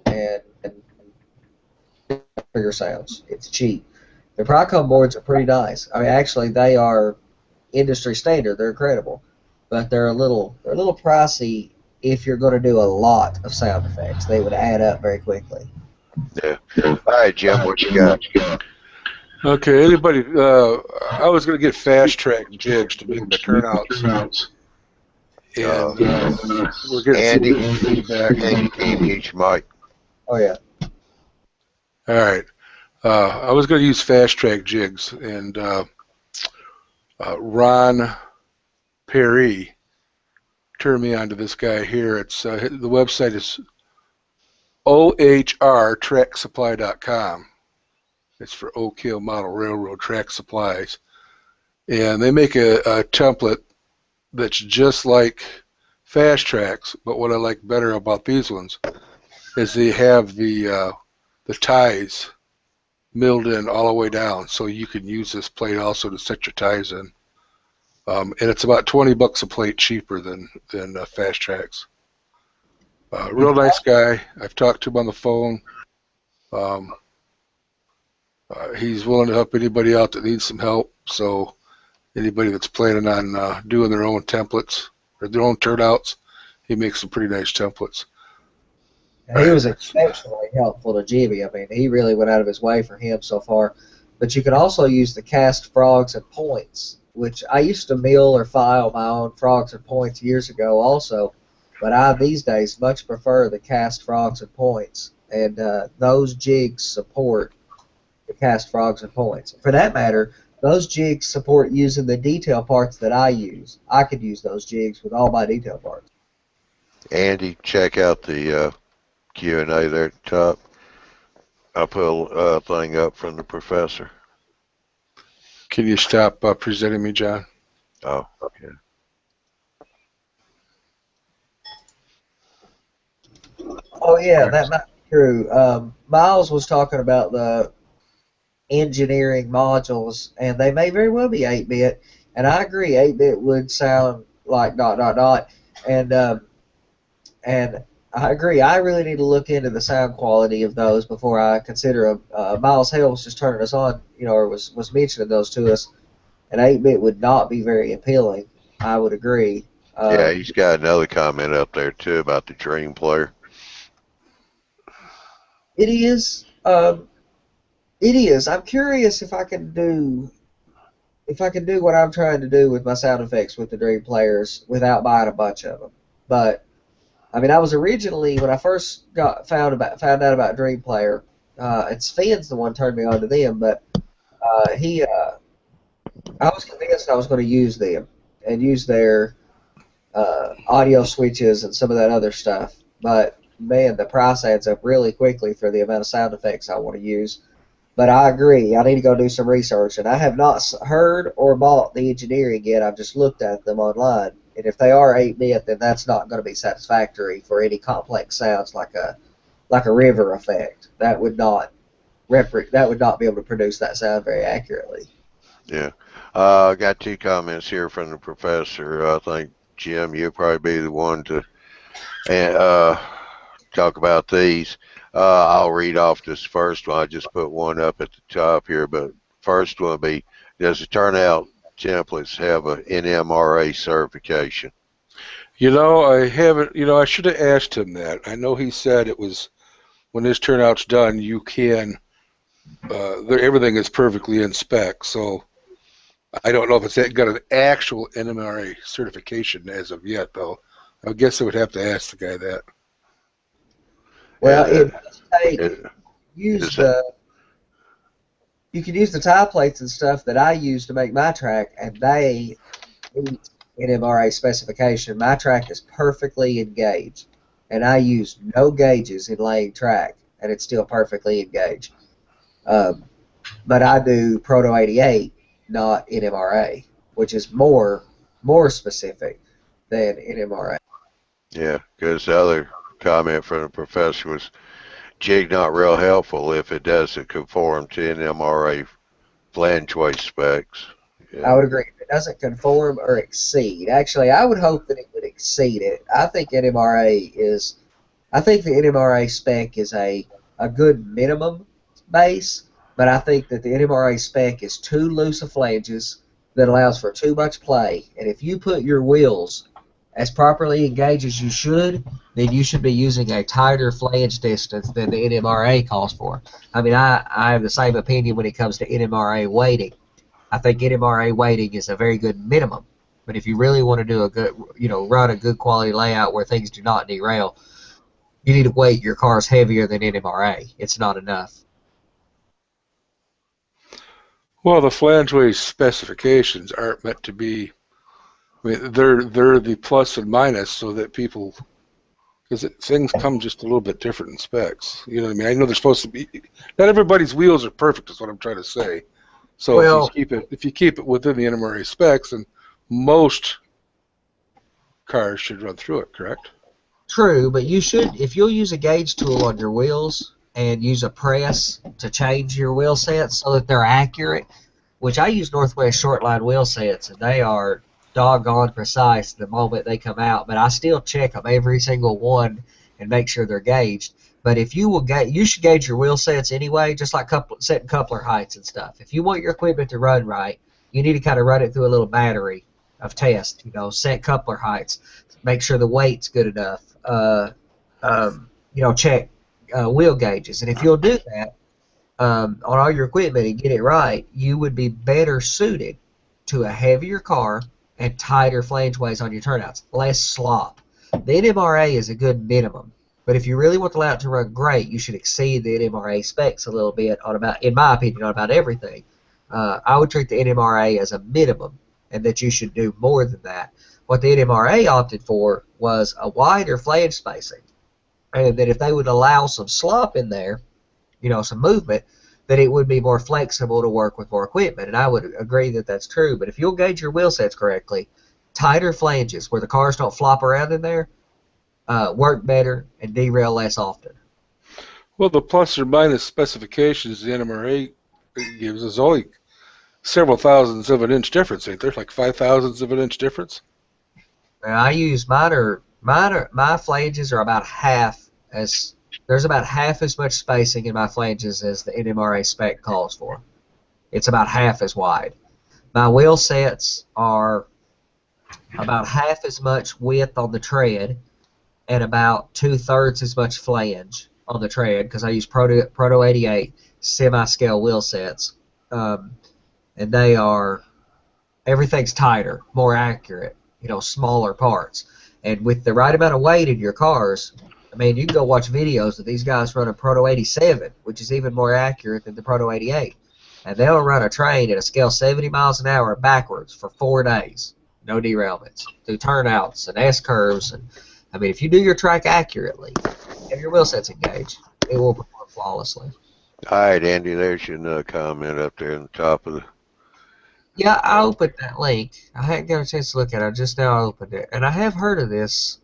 and trigger sounds. It's cheap. The Prycom boards are pretty nice. I mean, actually, they are industry standard. They're incredible, but they're a little pricey if you're going to do a lot of sound effects. They would add up very quickly. Yeah. All right, Jim, what you got? Okay, anybody, I was going to get fast track jigs to make the turnouts. and we're getting Andy, some good feedback. can you mute your mic? Oh yeah. All right. I was going to use fast track jigs, and Ron Perry turned me on to this guy here. It's the website is ohrtracksupply.com. It's for Oak Hill Model Railroad Track Supplies, and they make a template that's just like fast tracks. But what I like better about these ones is they have the ties milled in all the way down, so you can use this plate also to set your ties in. And it's about $20 a plate cheaper than fast tracks. Real nice guy. I've talked to him on the phone. He's willing to help anybody out that needs some help. So anybody that's planning on doing their own templates or their own turnouts, he makes some pretty nice templates. And he was exceptionally helpful to Jimmy. I mean, he really went out of his way for him so far. But you can also use the cast frogs and points, which I used to mill or file my own frogs and points years ago also. But I, these days, much prefer the cast frogs and points. And those jigs support the cast frogs and points. For that matter, those jigs support using the detail parts that I use. I could use those jigs with all my detail parts. Andy, check out the Q&A there at the top. I'll put a thing up from the professor. Can you stop presenting me, John? Oh, okay. Oh, yeah, that might be true. Miles was talking about the engineering modules, and they may very well be 8-bit, and I agree, 8-bit would sound like ... And I agree. I really need to look into the sound quality of those before I consider them. Miles Hale was just turning us on, or was mentioning those to us. An 8-bit would not be very appealing. I would agree. Yeah, he's got another comment up there too about the Dream Player. It is. It is. I'm curious if I can do what I'm trying to do with my sound effects with the Dream Players without buying a bunch of them. But I mean, I was originally, when I first found out about Dream Player, and Sven's the one who turned me on to them, but I was convinced I was going to use them and use their audio switches and some of that other stuff. But man, the price adds up really quickly for the amount of sound effects I want to use. But I agree, I need to go do some research, and I have not heard or bought the engineering yet. I've just looked at them online. And if they are 8-bit, then that's not going to be satisfactory for any complex sounds like a river effect. That would not be able to produce that sound very accurately. Yeah. I got 2 comments here from the professor. I think, Jim, you'll probably be the one to talk about these. I'll read off this first one. I just put one up at the top here, but first one will be, does the turnout templates have an NMRA certification? I haven't. I should have asked him that. I know he said it was when this turnout's done, you can. Everything is perfectly in spec. So I don't know if it's got an actual NMRA certification as of yet, though. I guess I would have to ask the guy that. Well, you can use the tie plates and stuff that I use to make my track, and they meet NMRA specification. My track is perfectly engaged, and I use no gauges in laying track, and it's still perfectly engaged. But I do Proto 88, not NMRA, which is more specific than NMRA. Yeah, because the other comment from the professor was, jig not real helpful if it doesn't conform to NMRA flange weight specs. Yeah. I would agree. If it doesn't conform or exceed. Actually, I would hope that it would exceed it. I think the NMRA spec is a good minimum base, but I think that the NMRA spec is too loose of flanges that allows for too much play. And if you put your wheels as properly engaged as you should, then you should be using a tighter flange distance than the NMRA calls for. I mean, I have the same opinion when it comes to NMRA weighting. I think NMRA weighting is a very good minimum, But if you really want to do a good, run a good quality layout where things do not derail, you need to weight your cars heavier than NMRA. It's not enough. Well, the flangeway specifications aren't meant to be. I mean, they're the plus and minus so that people, because things come just a little bit different in specs. You know what I mean? I know they're supposed to be. Not everybody's wheels are perfect. Is what I'm trying to say. So Well, if you keep it within the NMRA specs, and most cars should run through it, correct? true, but you should, if you'll use a gauge tool on your wheels and use a press to change your wheel sets so that they're accurate, which I use Northwest Shortline wheel sets, and they are doggone precise the moment they come out, but I still check them every single one and make sure they're gauged. But if you will you should gauge your wheel sets anyway, just like setting coupler heights and stuff. If you want your equipment to run right, you need to kind of run it through a little battery of tests. Set coupler heights, make sure the weight's good enough. Check wheel gauges, and if you'll do that on all your equipment and get it right, you would be better suited to a heavier car and tighter flangeways on your turnouts, less slop. The NMRA is a good minimum, but if you really want the layout to run great, you should exceed the NMRA specs a little bit in my opinion, on about everything. I would treat the NMRA as a minimum, and that you should do more than that. What the NMRA opted for was a wider flange spacing, and that if they would allow some slop in there, some movement, that it would be more flexible to work with more equipment. And I would agree that that's true. But if you'll gauge your wheel sets correctly, tighter flanges where the cars don't flop around in there work better and derail less often. Well, the plus or minus specifications the NMRA gives is only several thousandths of an inch difference, ain't there? Like 5 thousandths of an inch difference? I use my flanges are about there's about half as much spacing in my flanges as the NMRA spec calls for. It's about half as wide. My wheel sets are about half as much width on the tread and about 2/3 as much flange on the tread, because I use Proto 88 semi-scale wheel sets. And everything's tighter, more accurate, smaller parts. And with the right amount of weight in your cars, I mean, you can go watch videos of these guys running Proto 87, which is even more accurate than the Proto 88. And they'll run a train at a scale 70 miles an hour backwards for 4 days. No derailments. Through turnouts and S-curves. And I mean, if you do your track accurately, have your wheel sets engaged, it will perform flawlessly. All right, Andy, there's your comment up there on the top of the... Yeah, I opened that link. I hadn't got a chance to look at it. I just now opened it. And I have heard of this.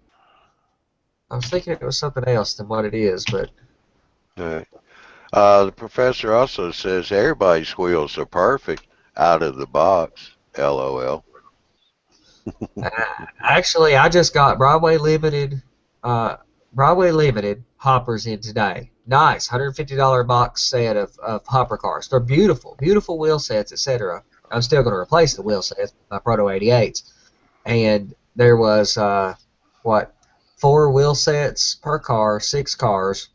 I was thinking it was something else than what it is, but... All right. The professor also says everybody's wheels are perfect out of the box. LOL. Actually, I just got Broadway Limited hoppers in today. Nice, $150 box set of hopper cars. They're beautiful, beautiful wheel sets, etc. I'm still going to replace the wheel sets with my Proto 88s. And there was, 4 wheel sets per car, 6 cars.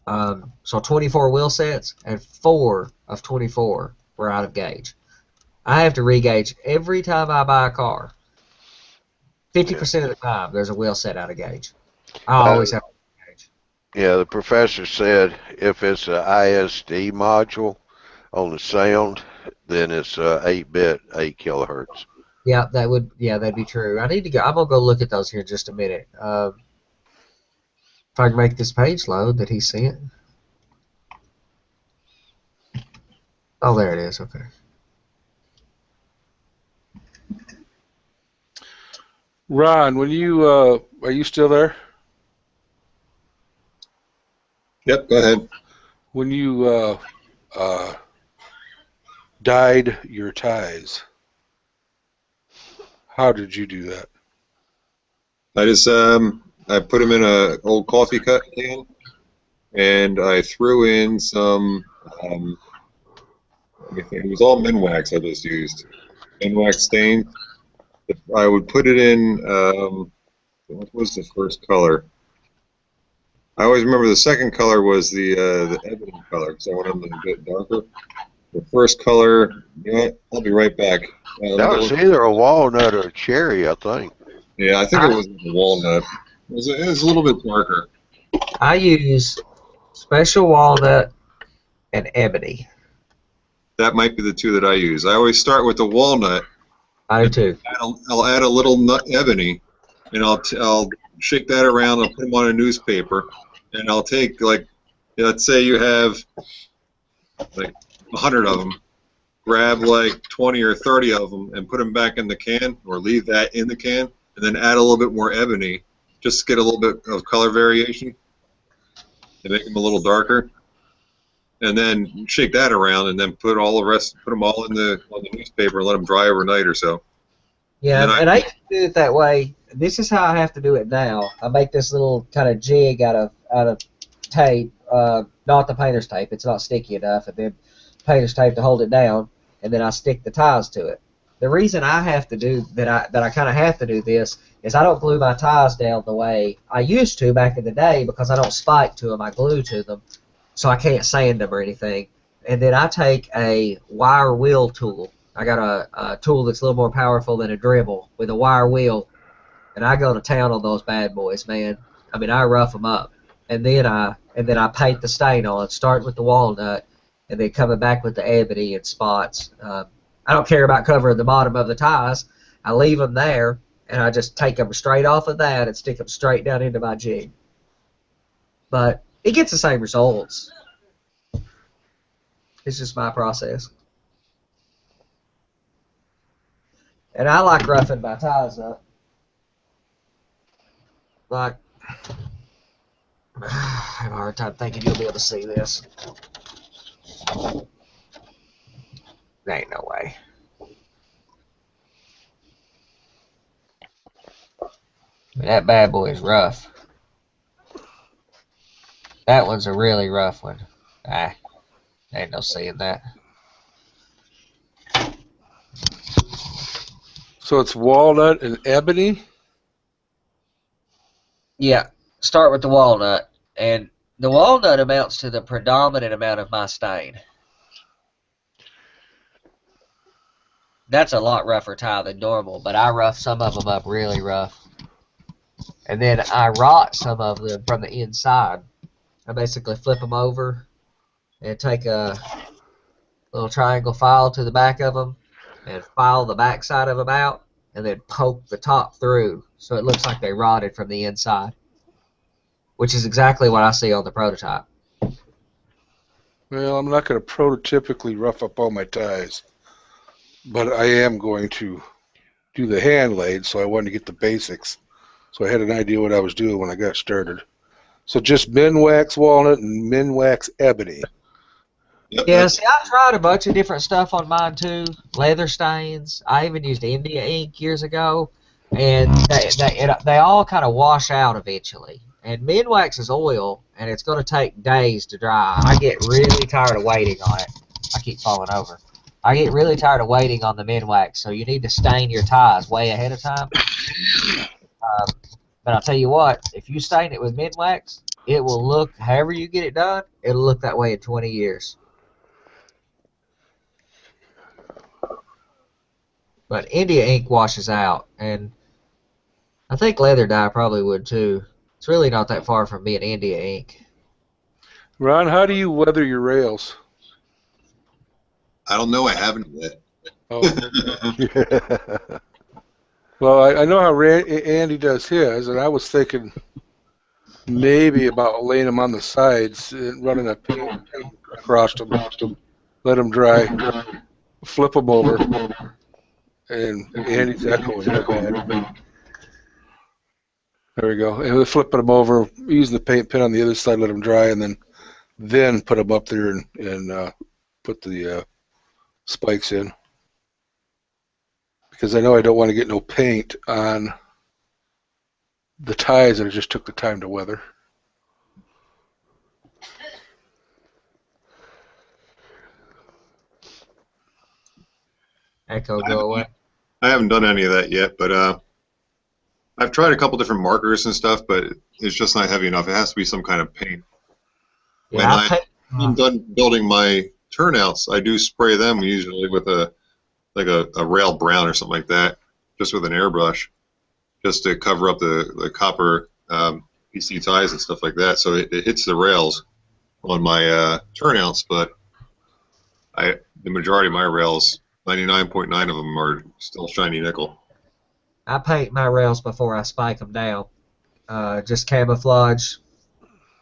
So 24 wheel sets, and 4 of 24 were out of gauge. I have to re-gauge every time I buy a car. 50% of the time, there's a wheel set out of gauge. I always have to gauge. Yeah, the professor said if it's an ISD module on the sound, then it's 8-bit, 8 kilohertz. Yeah, that'd be true. I need to go. I'm gonna go look at those here in just a minute. If I can make this page load that he sent. Oh, there it is. Okay. Ron, when you are you still there? Yep, go ahead. When you dyed your ties, how did you do that? I just I put them in a old coffee cup can, and I threw in some. It was all Minwax I just used. Minwax stain. I would put it in. What was the first color? I always remember the second color was the ebony color, because I wanted them a bit darker. The first color, you know what? I'll be right back. That was either a walnut or a cherry, I think. Yeah, I think it was a walnut. It was a little bit darker. I use special walnut and ebony. That might be the two that I use. I always start with the walnut. I do too. I'll add a little nut ebony, and I'll shake that around. I'll put them on a newspaper, and I'll take, like, let's say you have like 100 of them. Grab like 20 or 30 of them and put them back in the can, or leave that in the can, and then add a little bit more ebony, just to get a little bit of color variation, and make them a little darker. And then shake that around, and then put all the rest, put them all on the newspaper, and let them dry overnight or so. Yeah, and I used to do it that way. This is how I have to do it now. I make this little kind of jig out of tape, not the painter's tape. It's not sticky enough, and then painter's tape to hold it down, and then I stick the ties to it. The reason I have to do that, I kind of have to do this, is I don't glue my ties down the way I used to back in the day, because I don't spike to them. I glue to them, so I can't sand them or anything. And then I take a wire wheel tool. I got a tool that's a little more powerful than a dribble with a wire wheel, and I go to town on those bad boys, man. I mean, I rough them up, and then I paint the stain on, starting with the walnut, and then coming back with the ebony and spots. I don't care about covering the bottom of the ties. I leave them there, and I just take them straight off of that and stick them straight down into my jig. But it gets the same results. It's just my process. And I like roughing my ties up. Like, I have a hard time thinking you'll be able to see this. There ain't no way. That bad boy is rough. That one's a really rough one. Ain't no seeing that. So it's walnut and ebony? Yeah, start with the walnut. And the walnut amounts to the predominant amount of my stain. That's a lot rougher tie than normal, but I rough some of them up really rough. And then I rot some of them from the inside. I basically flip them over and take a little triangle file to the back of them and file the back side of them out, and then poke the top through so it looks like they rotted from the inside, which is exactly what I see on the prototype. Well, I'm not going to prototypically rough up all my ties, but I am going to do the hand laid, so I wanted to get the basics. So I had an idea what I was doing when I got started. So just Minwax walnut and Minwax ebony. Yeah, see, I tried a bunch of different stuff on mine too. Leather stains. I even used India ink years ago, and they all kind of wash out eventually. And Minwax is oil, and it's going to take days to dry. I get really tired of waiting on it. I keep falling over. I get really tired of waiting on the Minwax, so you need to stain your ties way ahead of time. But I'll tell you what, if you stain it with Minwax, it will look, however you get it done, it'll look that way in 20 years. But India ink washes out, and I think leather dye probably would too. It's really not that far from being India ink. Ron, how do you weather your rails? I don't know. I haven't yet. Oh. Well, I know how Andy does his, and I was thinking maybe about laying them on the sides and running a paint across them, let them dry, flip them over, and Andy's echoing that bad. There we go. And we're flipping them over, using the paint pen on the other side, let them dry, and then put them up there and put the spikes in. Because I know I don't want to get no paint on the ties that I just took the time to weather. Echo, go away. I haven't done any of that yet, but I've tried a couple different markers and stuff, but it's just not heavy enough. It has to be some kind of paint. Yeah, When I'm done building my turnouts, I do spray them usually with a rail brown or something like that, just with an airbrush, just to cover up the copper PC ties and stuff like that, so it hits the rails on my turnouts. But the majority of my rails, 99.9 of them, are still shiny nickel. I paint my rails before I spike them down. Just camouflage,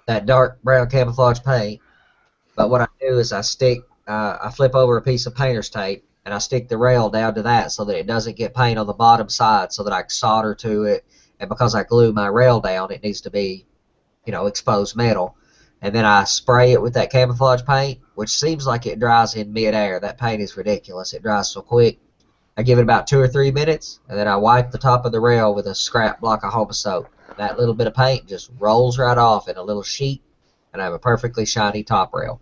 that dark brown camouflage paint. But what I do is I flip over a piece of painter's tape and I stick the rail down to that so that it doesn't get paint on the bottom side, so that I can solder to it. And because I glue my rail down, it needs to be, exposed metal. And then I spray it with that camouflage paint, which seems like it dries in midair. That paint is ridiculous. It dries so quick. I give it about 2 or 3 minutes, and then I wipe the top of the rail with a scrap block of Homa soap. That little bit of paint just rolls right off in a little sheet, and I have a perfectly shiny top rail.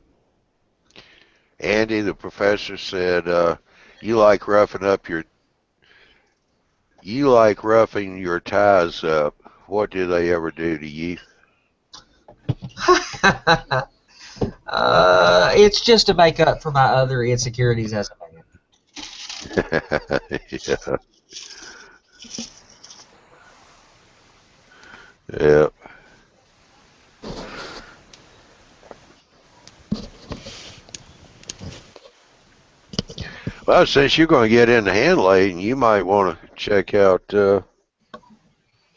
Andy, the professor said, you like roughing your ties up. What do they ever do to you? It's just to make up for my other insecurities as a man. Yeah. Yep. Well, since you're going to get into hand laying, you might want to check out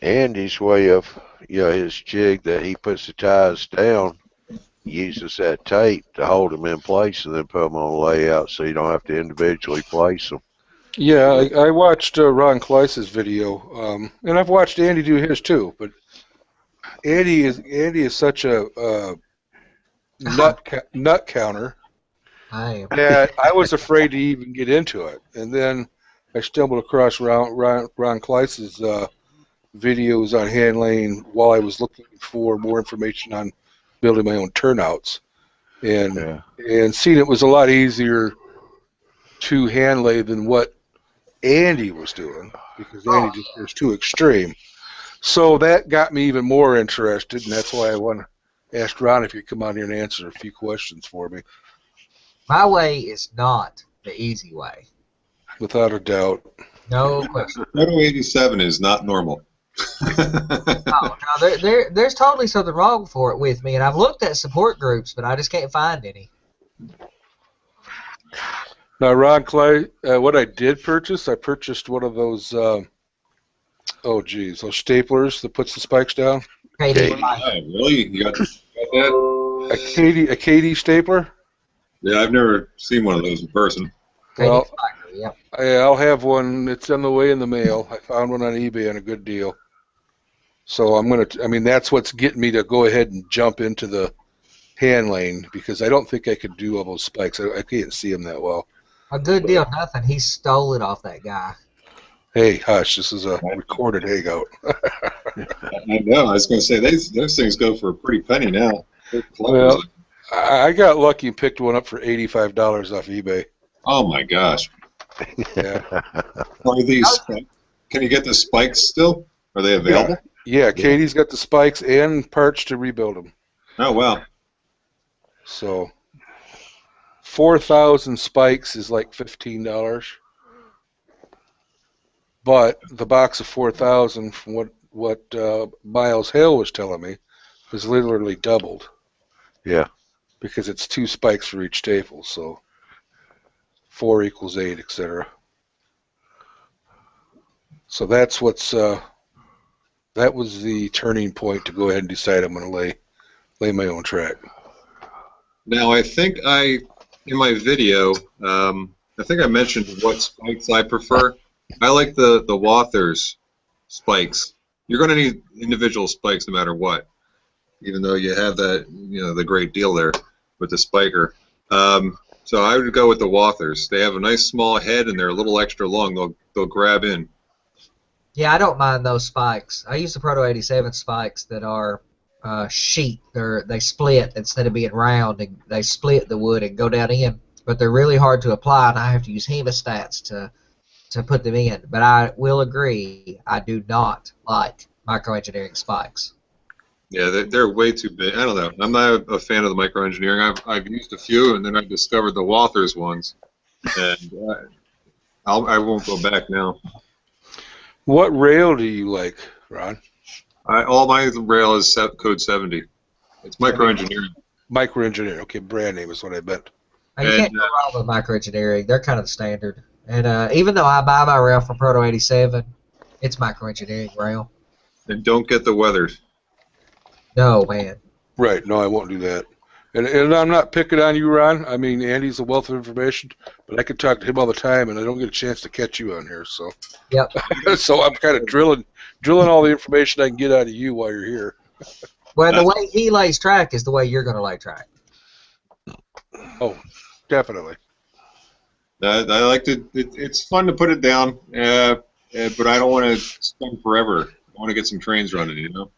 Andy's way of, his jig that he puts the ties down. He uses that tape to hold them in place and then put them on a layout so you don't have to individually place them. Yeah, I watched Ron Kleiss' video, and I've watched Andy do his too. But Andy is such a nut counter I am. that I was afraid to even get into it. And then I stumbled across Ron Kleiss' videos on hand laying while I was looking for more information on building my own turnouts, and seeing it was a lot easier to hand lay than what Andy was doing, because Andy just was too extreme. So that got me even more interested, and that's why I asked Ron if he'd come on here and answer a few questions for me. My way is not the easy way. Without a doubt. No question. Photo 87 is not normal. No, there's totally something wrong with me, and I've looked at support groups, but I just can't find any. Now, Ron Clay, what I did purchase, I purchased one of those, those staplers that puts the spikes down. Katie. Really? You got that? A Katie stapler? Yeah, I've never seen one of those in person. Well, Yep. I'll have one. It's on the way in the mail. I found one on eBay on a good deal. So that's what's getting me to go ahead and jump into the hand lane, because I don't think I could do all those spikes. I can't see them that well. A good deal, nothing. He stole it off that guy. Hey, hush! This is a recorded hangout. I know. I was going to say those things go for a pretty penny now. Well, I got lucky and picked one up for $85 off eBay. Oh my gosh! Yeah. Are these? Can you get the spikes still? Are they available? Yeah, Katie's got the spikes and parts to rebuild them. Oh wow! So 4,000 spikes is like $15. But the box of 4,000, from what Miles Hale was telling me, is literally doubled. Yeah. Because it's 2 spikes for each staple, so 4 equals 8, etc. So that's that was the turning point to go ahead and decide I'm going to lay my own track. Now I think in my video, I think I mentioned what spikes I prefer. I like the Wathers spikes. You're going to need individual spikes no matter what, even though you have that, the great deal there with the spiker. So I would go with the Wathers. They have a nice small head and they're a little extra long. They'll grab in. Yeah, I don't mind those spikes. I use the Proto 87 spikes that are sheet. They split instead of being round, and they split the wood and go down in. But they're really hard to apply, and I have to use hemostats to put them in. But I will agree, I do not like microengineering spikes. Yeah, they're way too big. I don't know. I'm not a fan of the microengineering. I've used a few, and then I discovered the Walthers ones, and I won't go back now. What rail do you like, Ron? All my rail is code 70. It's microengineering. Microengineering. Okay, brand name is what I meant. And you can't go wrong with microengineering. They're kind of the standard. And even though I buy my rail from Proto 87, it's microengineering rail. And don't get the weathers. No, man. Right. No, I won't do that. And I'm not picking on you, Ron. I mean, Andy's a wealth of information, but I can talk to him all the time, and I don't get a chance to catch you on here. So, Yep. so I'm kind of drilling all the information I can get out of you while you're here. Well, the way he lays track is the way you're going to lay track. Oh, definitely. I like to. It's fun to put it down, but I don't want to spend forever. I want to get some trains running, you know.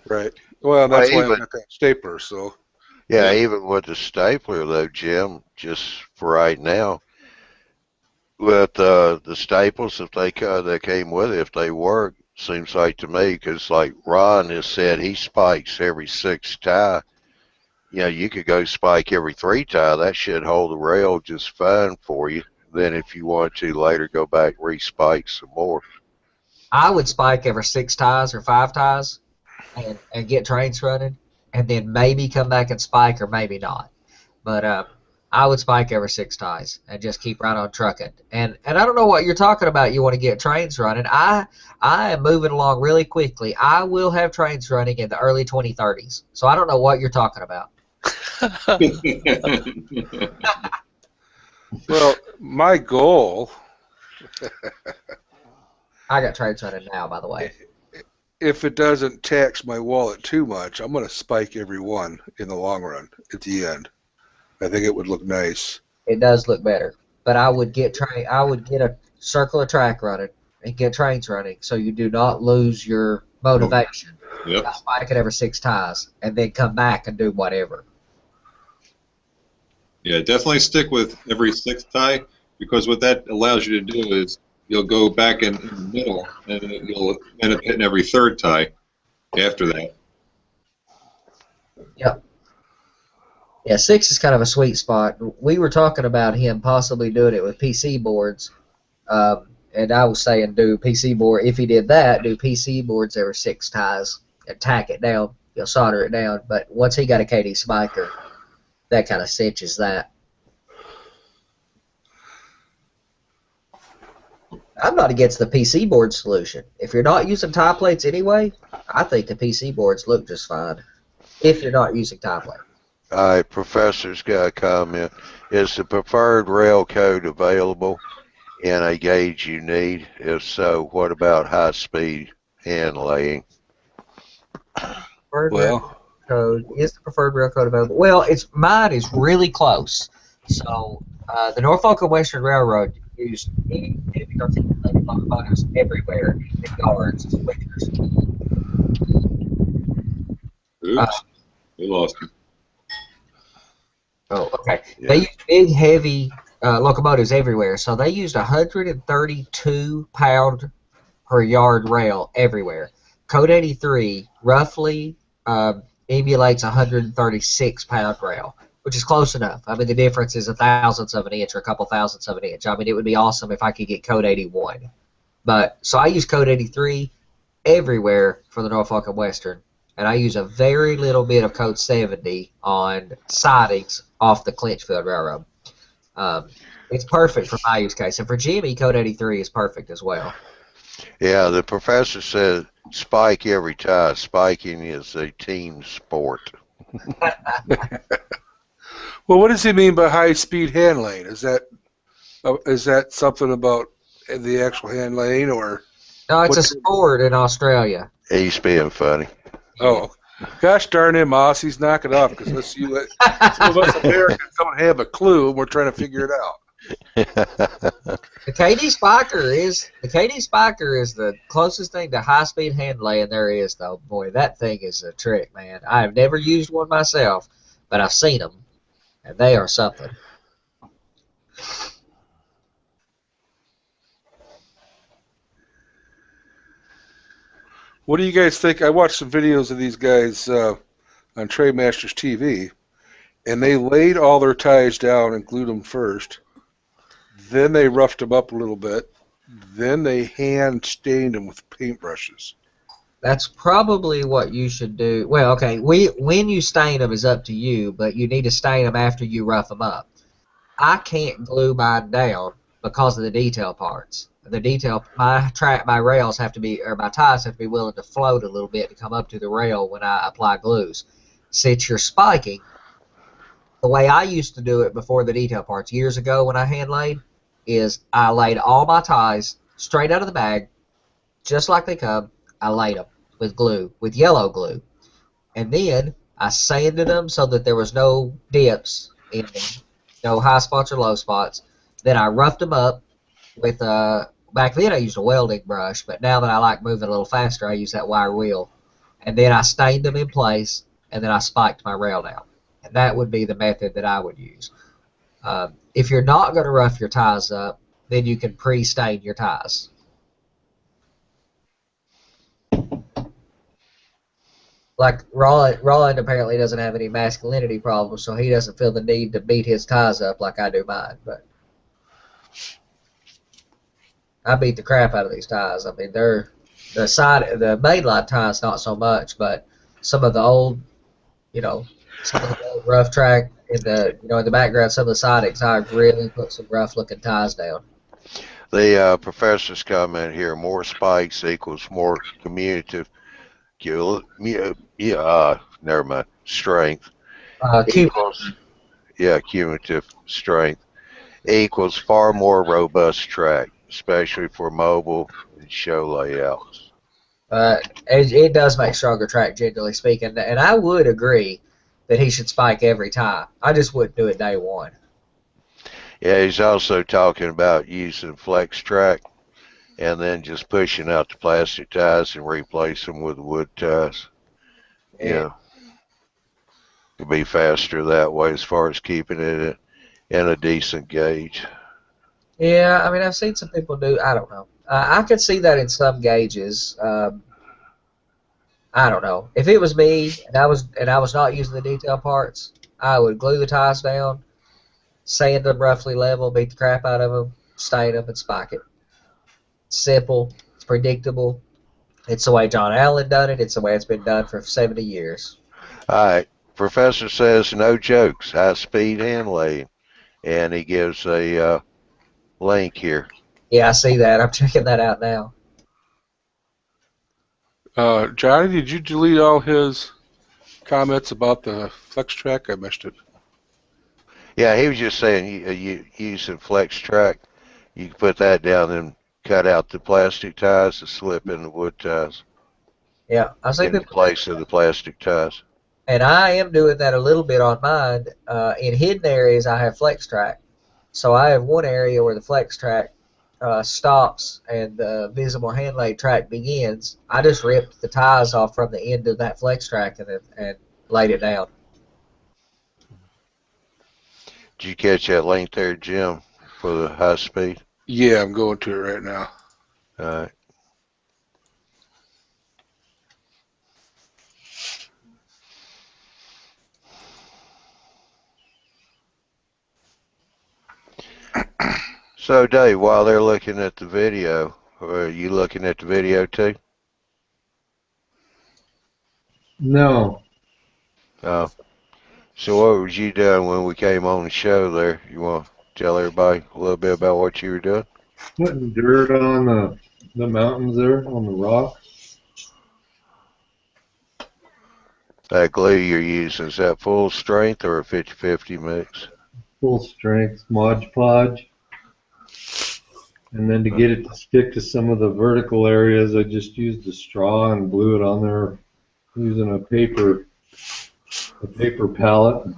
Right. Well, that's why I even- got that stapler. So. Yeah, even with the stapler though, Jim, just for right now, with the staples, if they came with it, if they work, seems like to me, because like Ron has said, he spikes every 6 tie. You know, you could go spike every 3 tie. That should hold the rail just fine for you. Then if you want to later go back re-spike some more. I would spike every 6 ties or 5 ties and get trains running, and then maybe come back and spike or maybe not. But I would spike every 6 ties and just keep right on trucking. And I don't know what you're talking about. You want to get trains running. I am moving along really quickly. I will have trains running in the early 2030s. So I don't know what you're talking about. Well, my goal, I got trains running now, by the way. if it doesn't tax my wallet too much, I'm going to spike every one in the long run at the end. I think it would look nice. It does look better. But I would get a circle of track running and get trains running so you do not lose your motivation. Yep. I spike it every 6 ties and then come back and do whatever. Yeah, definitely stick with every 6 tie, because what that allows you to do is you'll go back in the middle and you'll end up hitting every 3rd tie after that. Yep. Yeah, 6 is kind of a sweet spot. We were talking about him possibly doing it with PC boards, and I was saying do PC board. If he did that, do PC boards every 6 ties and tack it down. You'll solder it down. But once he got a KD spiker, that kind of cinches that. I'm not against the PC board solution. If you're not using tie plates anyway, I think the PC boards look just fine. If you're not using tie plates. All right, Professor's got a comment. Is the preferred rail code available in a gauge you need? If so, what about high-speed hand laying? Preferred rail code is the preferred rail code available. Well, mine is really close. So the Norfolk and Western Railroad used heavy articulated locomotives everywhere in yards, switchers. Oops, we lost him. Oh, okay. Yeah. They used big, heavy locomotives everywhere. So they used 132 pound per yard rail everywhere. Code 83 roughly emulates 136 pound rail, which is close enough. I mean, the difference is a thousandth of an inch or a couple thousandths of an inch. I mean, it would be awesome if I could get code 81. But so I use code 83 everywhere for the Norfolk and Western, and I use a very little bit of code 70 on sidings off the Clinchfield Railroad. It's perfect for my use case, and for Jimmy, code 83 is perfect as well. Yeah, the professor said spike every tie. Spiking is a team sport. Well, what does he mean by high-speed hand lane? Is that something about the actual hand lane, or? No, it's a What's- sport in Australia. He's being funny. Oh, gosh darn him, Aussies, knock it off, because some of us Americans don't have a clue, and we're trying to figure it out. The KD Spiker is the closest thing to high-speed hand laying there is, though. Boy, that thing is a trick, man. I have never used one myself, but I've seen them, and they are something. What do you guys think? I watched some videos of these guys on Trade Masters TV, and they laid all their ties down and glued them first. Then they roughed them up a little bit. Then they hand stained them with paintbrushes. That's probably what you should do. Well, okay, when you stain them is up to you, but you need to stain them after you rough them up. I can't glue mine down because of the detail parts. My rails have to be, or my ties have to be willing to float a little bit to come up to the rail when I apply glues. Since you're spiking, the way I used to do it before the detail parts years ago when I hand laid is I laid all my ties straight out of the bag, just like they come. I laid them with glue, with yellow glue, and then I sanded them so that there was no dips in them, no high spots or low spots. Then I roughed them up with back then I used a welding brush, but now that I like moving a little faster, I use that wire wheel. And then I stained them in place, and then I spiked my rail down. And that would be the method that I would use. If you're not going to rough your ties up, then you can pre-stain your ties. Like Roland apparently doesn't have any masculinity problems, so he doesn't feel the need to beat his ties up like I do mine. But I beat the crap out of these ties. I mean, the mainline ties not so much, but some of the old, some of the old rough track in the background, some of the sidings, I really put some rough looking ties down. The professor's comment here: more spikes equals more cumulative. Never mind. Strength equals cumulative strength equals far more robust track, especially for mobile and show layouts. It does make stronger track, generally speaking, and I would agree that he should spike every time. I just wouldn't do it day one. Yeah, he's also talking about using flex track and then just pushing out the plastic ties and replace them with wood ties. Yeah. It'd be faster that way as far as keeping it in a decent gauge. Yeah, I mean, I've seen some people do. I don't know. I could see that in some gauges. I don't know. If it was me and I was not using the detail parts, I would glue the ties down, sand them roughly level, beat the crap out of them, stain them, and spike it. Simple. It's predictable. It's the way John Allen done it. It's the way it's been done for 70 years. All right. Professor says no jokes, high speed hand laying, and he gives a link here. Yeah, I see that. I'm checking that out now. Johnny, did you delete all his comments about the flex track? I missed it. Yeah, he was just saying you using flex track, you can put that down and cut out the plastic ties to slip in the wood ties. Yeah, I see in place of the plastic ties. And I am doing that a little bit on mine. In hidden areas, I have flex track. So I have one area where the flex track stops and the visible hand laid track begins. I just ripped the ties off from the end of that flex track and laid it down. Did you catch that link there, Jim, for the high speed? Yeah, I'm going to it right now. All right. So, Dave, while they're looking at the video, are you looking at the video too? No. Oh. So what was you doing when we came on the show there? You want to tell everybody a little bit about what you were doing? Putting dirt on the mountains there, on the rocks. That glue you're using, is that full strength or a 50-50 mix? Full strength Mod Podge. And then to get it to stick to some of the vertical areas, I just used a straw and glue it on there using a paper palette.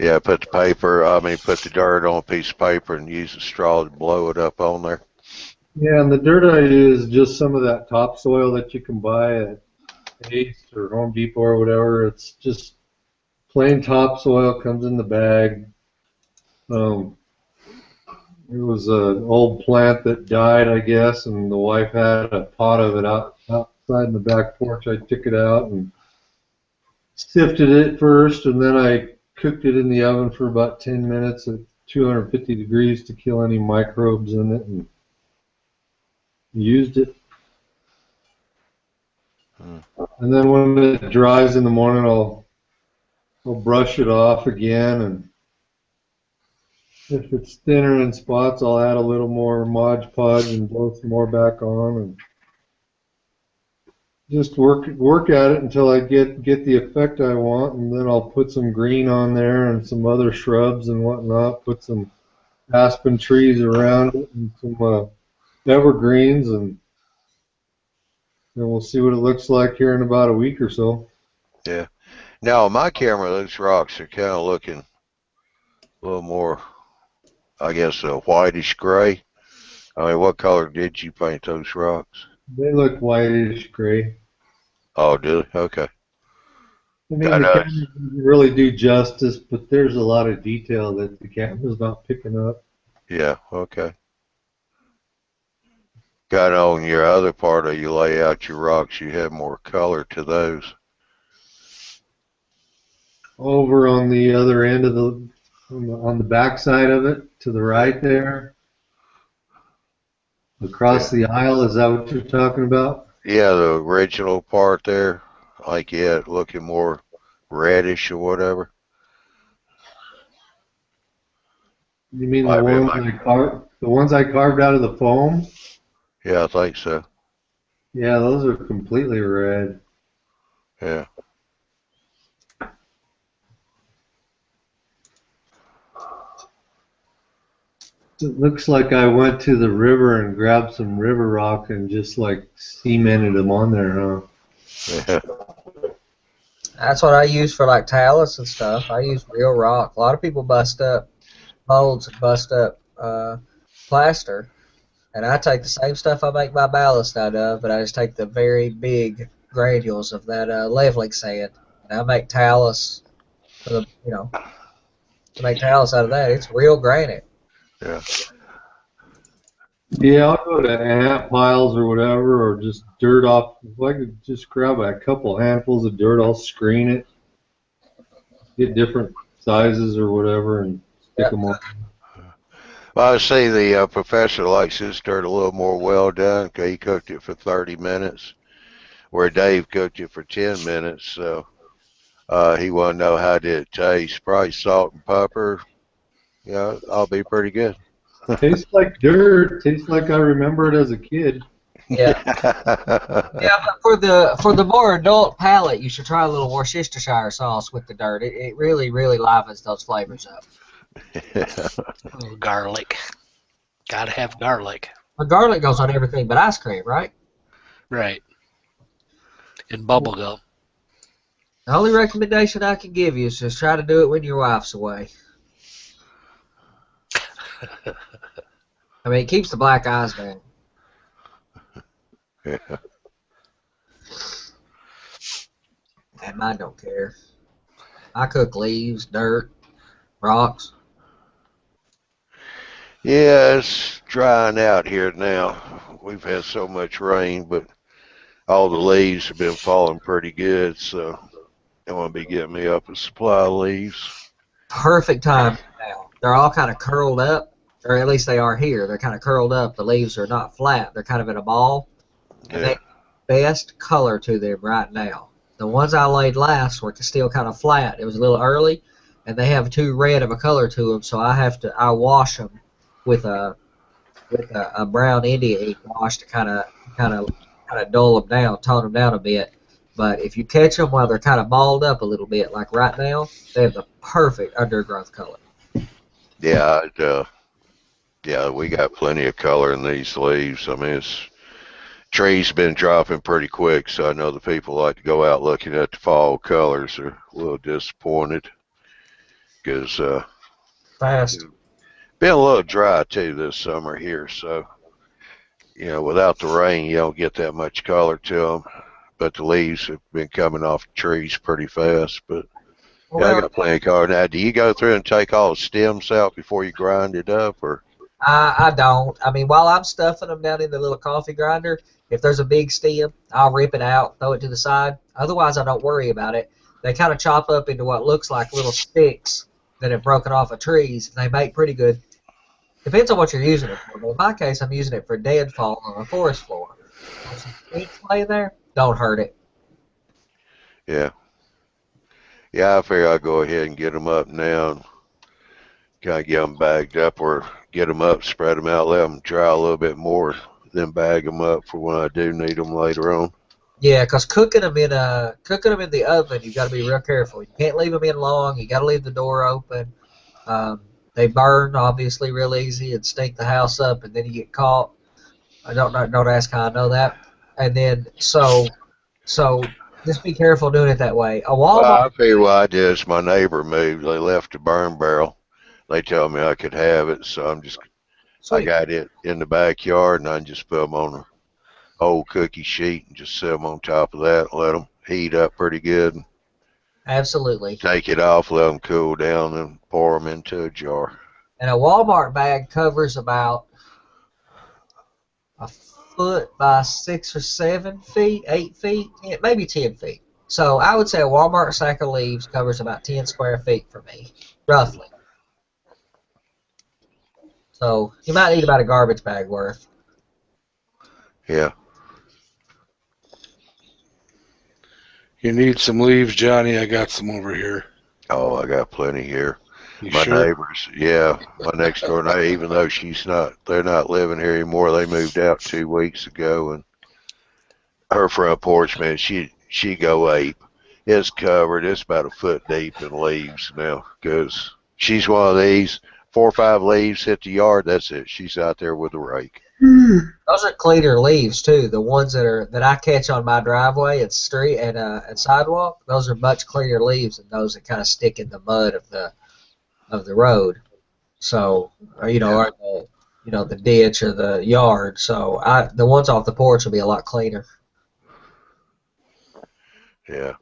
Yeah, put the dirt on a piece of paper and use a straw to blow it up on there. Yeah, and the dirt I use is just some of that topsoil that you can buy at Ace or Home Depot or whatever. It's just plain topsoil, comes in the bag. It was an old plant that died, I guess, and the wife had a pot of it outside in the back porch. I took it out and sifted it first, and then I cooked it in the oven for about 10 minutes at 250 degrees to kill any microbes in it, and used it. And then when it dries in the morning, I'll brush it off again, and if it's thinner in spots, I'll add a little more Mod Podge and blow some more back on, and just work at it until I get the effect I want, and then I'll put some green on there and some other shrubs and whatnot. Put some aspen trees around it and some evergreens, and then we'll see what it looks like here in about a week or so. Yeah. Now on my camera, those rocks are kind of looking a little more, I guess, a whitish gray. I mean, what color did you paint those rocks? They look whitish gray. Oh, do they? Okay. I mean, the camera doesn't really do justice, but there's a lot of detail that the camera's not picking up. Yeah, okay. Kind of on your other part of you lay out your rocks, you have more color to those. Over on the other end of on the back side of it, to the right there, across the aisle, is that what you're talking about? Yeah, the original part there, like looking more reddish or whatever. You mean the ones I carved out of the foam? Yeah, I think so. Yeah, those are completely red. Yeah. It looks like I went to the river and grabbed some river rock and just like cemented them on there, huh? Yeah. That's what I use for like talus and stuff. I use real rock. A lot of people bust up molds and bust up plaster, and I take the same stuff I make my ballast out of, but I just take the very big granules of that leveling sand, and I make talus for the to make talus out of that. It's real granite. Yeah. Yeah, I'll go to ant piles or whatever, or just dirt off. If I could just grab a couple handfuls of dirt, I'll screen it, get different sizes or whatever, and stick them on. Well, I see the professor likes his dirt a little more well done because he cooked it for 30 minutes, where Dave cooked it for 10 minutes. So he wanted to know how did it taste. Probably salt and pepper. Yeah, I'll be pretty good. Tastes like dirt. Tastes like I remember it as a kid. Yeah. Yeah, but for the more adult palate, you should try a little Worcestershire sauce with the dirt. It really, really livens those flavors up. Oh, garlic. Gotta have garlic. Well, garlic goes on everything but ice cream, right? Right. And bubble gum. The only recommendation I can give you is just try to do it when your wife's away. I mean, it keeps the black eyes down. Yeah. And mine don't care. I cook leaves, dirt, rocks. Yeah, it's drying out here now. We've had so much rain, but all the leaves have been falling pretty good, so they want to be getting me up a supply of leaves. Perfect time now. They're all kind of curled up, or at least they are here. They're kind of curled up. The leaves are not flat. They're kind of in a ball. And they have the best color to them right now. The ones I laid last were still kind of flat. It was a little early, and they have too red of a color to them, so I wash them with a brown India ink wash to kind of dull them down, tone them down a bit. But if you catch them while they're kind of balled up a little bit, like right now, they have the perfect undergrowth color. Yeah, we got plenty of color in these leaves. I mean, trees been dropping pretty quick, so I know the people like to go out looking at the fall colors are a little disappointed because Fast. been a little dry too this summer here, so without the rain you don't get that much color to them, but the leaves have been coming off the trees pretty fast. But I got plenty of color. Now, do you go through and take all the stems out before you grind it up, or I don't. I mean, while I'm stuffing them down in the little coffee grinder, if there's a big stem, I'll rip it out, throw it to the side. Otherwise, I don't worry about it. They kind of chop up into what looks like little sticks that have broken off of trees. They make pretty good. Depends on what you're using it for. But in my case, I'm using it for deadfall on a forest floor. There's some sticks laying there, don't hurt it. Yeah. Yeah, I figure I'll go ahead and get them up now and kind of get them bagged up or get them up, spread them out, let them dry a little bit more, then bag them up for when I do need them later on. Yeah, because cooking them in the oven, you got to be real careful. You can't leave them in long. You got to leave the door open. They burn obviously real easy and stink the house up, and then you get caught. I don't ask how I know that. And then so just be careful doing it that way. A Well, Walmart. I figure what I did is my neighbor moved. They left a burn barrel. They told me I could have it, so I Sweet. got it in the backyard, and I just put them on an old cookie sheet and just set them on top of that and let them heat up pretty good. Absolutely. Take it off, let them cool down, and pour them into a jar. And a Walmart bag covers about a foot by 6 or 7 feet, 8 feet, maybe 10 feet. So I would say a Walmart sack of leaves covers about 10 square feet for me, roughly. So you might need about a garbage bag worth. Yeah. You need some leaves, Johnny? I got some over here. Oh, I got plenty here. You My sure? neighbors, yeah, my next door neighbor, even though they're not living here anymore. They moved out 2 weeks ago, and her front porch, man, she go ape. It's covered. It's about a foot deep in leaves now, because she's one of these. 4 or 5 leaves hit the yard. That's it. She's out there with a rake. Those are cleaner leaves too. The ones that I catch on my driveway and street and sidewalk. Those are much cleaner leaves than those that kind of stick in the mud of the road. So, or the ditch or the yard. So the ones off the porch will be a lot cleaner. Yeah.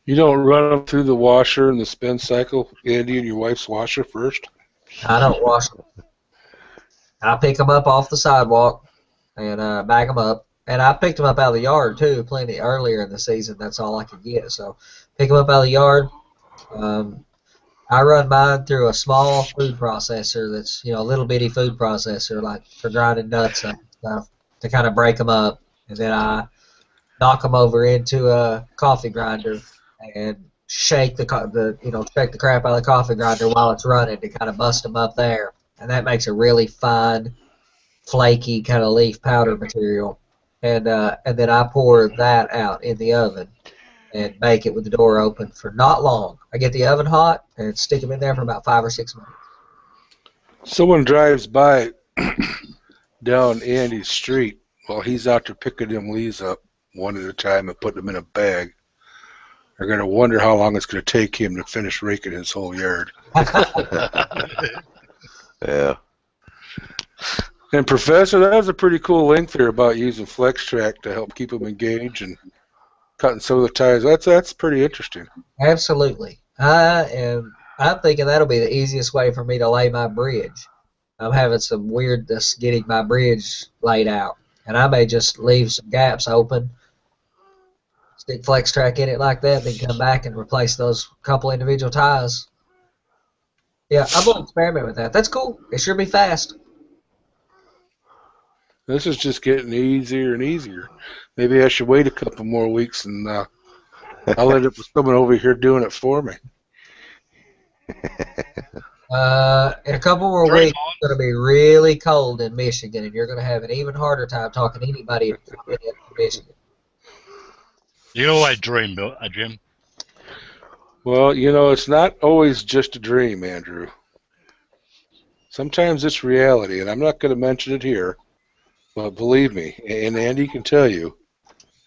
You don't run them through the washer and the spin cycle, Andy, and your wife's washer first? I don't wash them. I pick them up off the sidewalk and bag them up. And I picked them up out of the yard too, plenty earlier in the season. That's all I could get. So pick them up out of the yard. I run mine through a small food processor that's, a little bitty food processor, like for grinding nuts and stuff, to kind of break them up. And then I knock them over into a coffee grinder and shake the crap out of the coffee grinder while it's running to kind of bust them up there. And that makes a really fine, flaky kind of leaf powder material. And then I pour that out in the oven and bake it with the door open for not long. I get the oven hot and stick them in there for about 5 or 6 minutes. Someone drives by down Andy's street while he's out there picking them leaves up one at a time and putting them in a bag. They're going to wonder how long it's going to take him to finish raking his whole yard. Yeah. And Professor, that was a pretty cool link there about using Flex Track to help keep them engaged and cutting some of the tires. That's pretty interesting. Absolutely. I'm thinking that'll be the easiest way for me to lay my bridge. I'm having some weirdness getting my bridge laid out. And I may just leave some gaps open, stick Flex Track in it like that, then come back and replace those couple individual ties. Yeah, I'm going to experiment with that. That's cool. It sure be fast. This is just getting easier and easier. Maybe I should wait a couple more weeks and I'll end up with someone over here doing it for me. In a couple more weeks, it's going to be really cold in Michigan, and you're going to have an even harder time talking to anybody in Michigan. You can always dream, Jim. Well, it's not always just a dream, Andrew. Sometimes it's reality, and I'm not going to mention it here, but believe me, and Andy can tell you,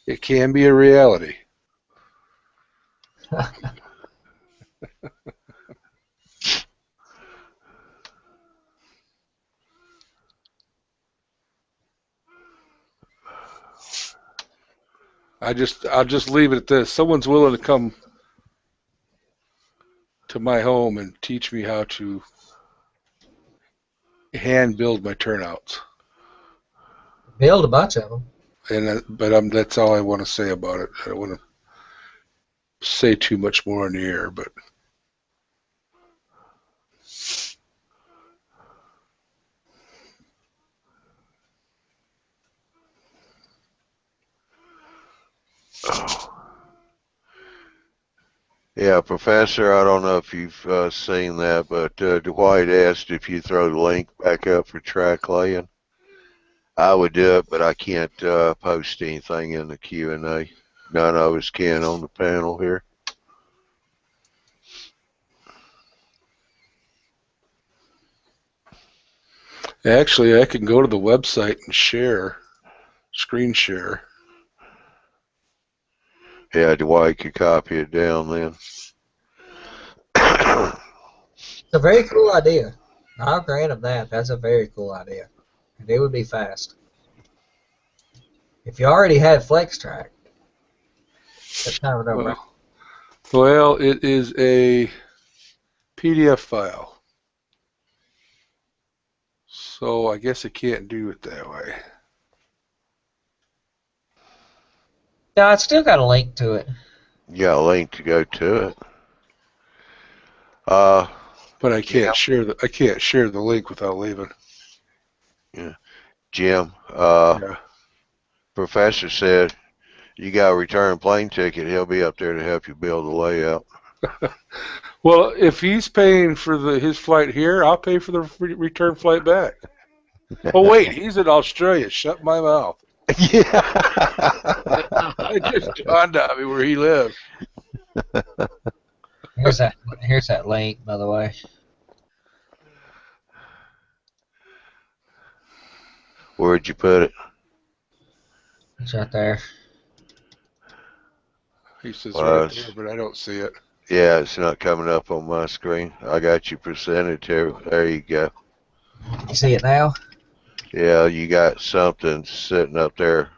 it can be a reality. I'll just leave it at this. Someone's willing to come to my home and teach me how to hand build my turnouts. Build a bunch of them. But that's all I want to say about it. I don't want to say too much more on the air, but Yeah, Professor, I don't know if you've seen that, but Dwight asked if you throw the link back up for track laying. I would do it, but I can't post anything in the Q&A. None of us can on the panel here. actually I can go to the website and screen share. Yeah, Dwight could copy it down then. It's a very cool idea. I'll grant him that. That's a very cool idea. And it would be fast. If you already had FlexTrack, that's kind of a no-brainer. Well, it is a PDF file. So I guess I can't do it that way. No, it's still got a link to it. Yeah, a link to go to it. But I can't share the link without leaving. Yeah. Jim, Yeah. Professor said you got a return plane ticket. He'll be up there to help you build the layout. Well, if he's paying for his flight here, I'll pay for the return flight back. Oh wait, he's in Australia. Shut my mouth. Yeah. It just dawned on me where he lives. Here's that link, by the way. Where'd you put it? It's right there. He says Well, right there, but I don't see it. Yeah, it's not coming up on my screen. I got you presented here. There you go. You see it now? Yeah, you got something sitting up there.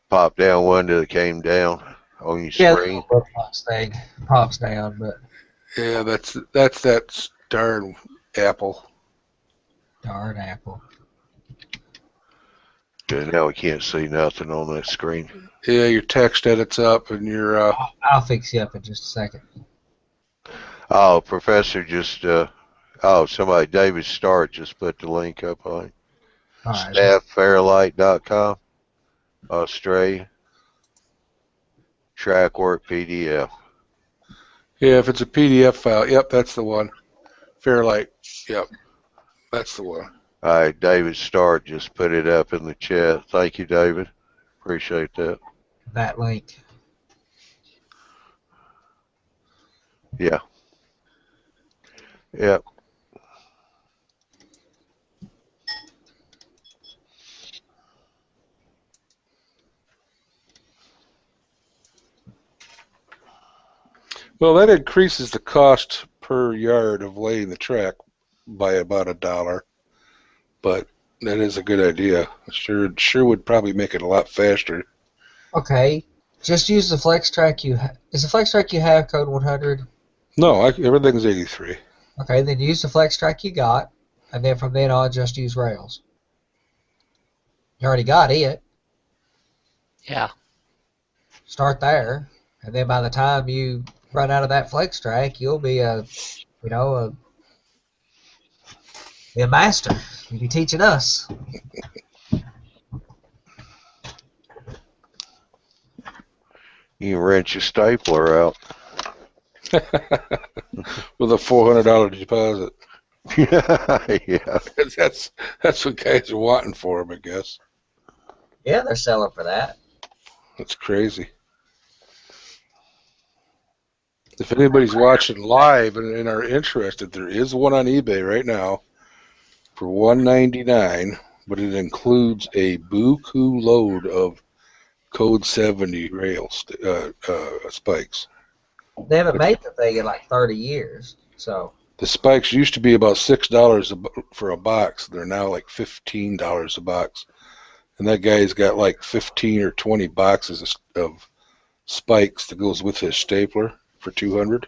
Pop down window that came down on your screen. Yeah, the bookmarks thing pops down, but Yeah, that's that darn Apple. darn Apple. Good, now we can't see nothing on that screen. Yeah, your text edits up and your I'll fix you up in just a second. Oh, Professor just, somebody, David Stark just put the link up on it. All right. StaffFairlight.com, Australia, track work PDF. yeah, if it's a PDF file, yep, that's the one. Fairlight, yep, that's the one. All right, David Stark just put it up in the chat. Thank you, David. Appreciate that. That link. Yeah. Yep. Well, that increases the cost per yard of laying the track by about $1, but that is a good idea. Sure would probably make it a lot faster. Okay. Just use the FlexTrack you have. Is the FlexTrack you have code 100? No, everything's 83. Okay, then use the FlexTrack you got, and then from then on just use Rails. You already got it. Yeah. Start there, and then by the time you run out of that FlexTrack, you'll be a master. You'll be teaching us. You can rent your stapler out. With a $400 deposit. Yeah. That's what guys are wanting for them, I guess. Yeah, they're selling for that. That's crazy. If anybody's watching live and are interested, there is one on eBay right now for $199, but it includes a buku load of Code 70 rail spikes. They haven't made the thing in like 30 years, so. The spikes used to be about $6 for a box. They're now like $15 a box. And that guy's got like 15 or 20 boxes of spikes that goes with his stapler for $200.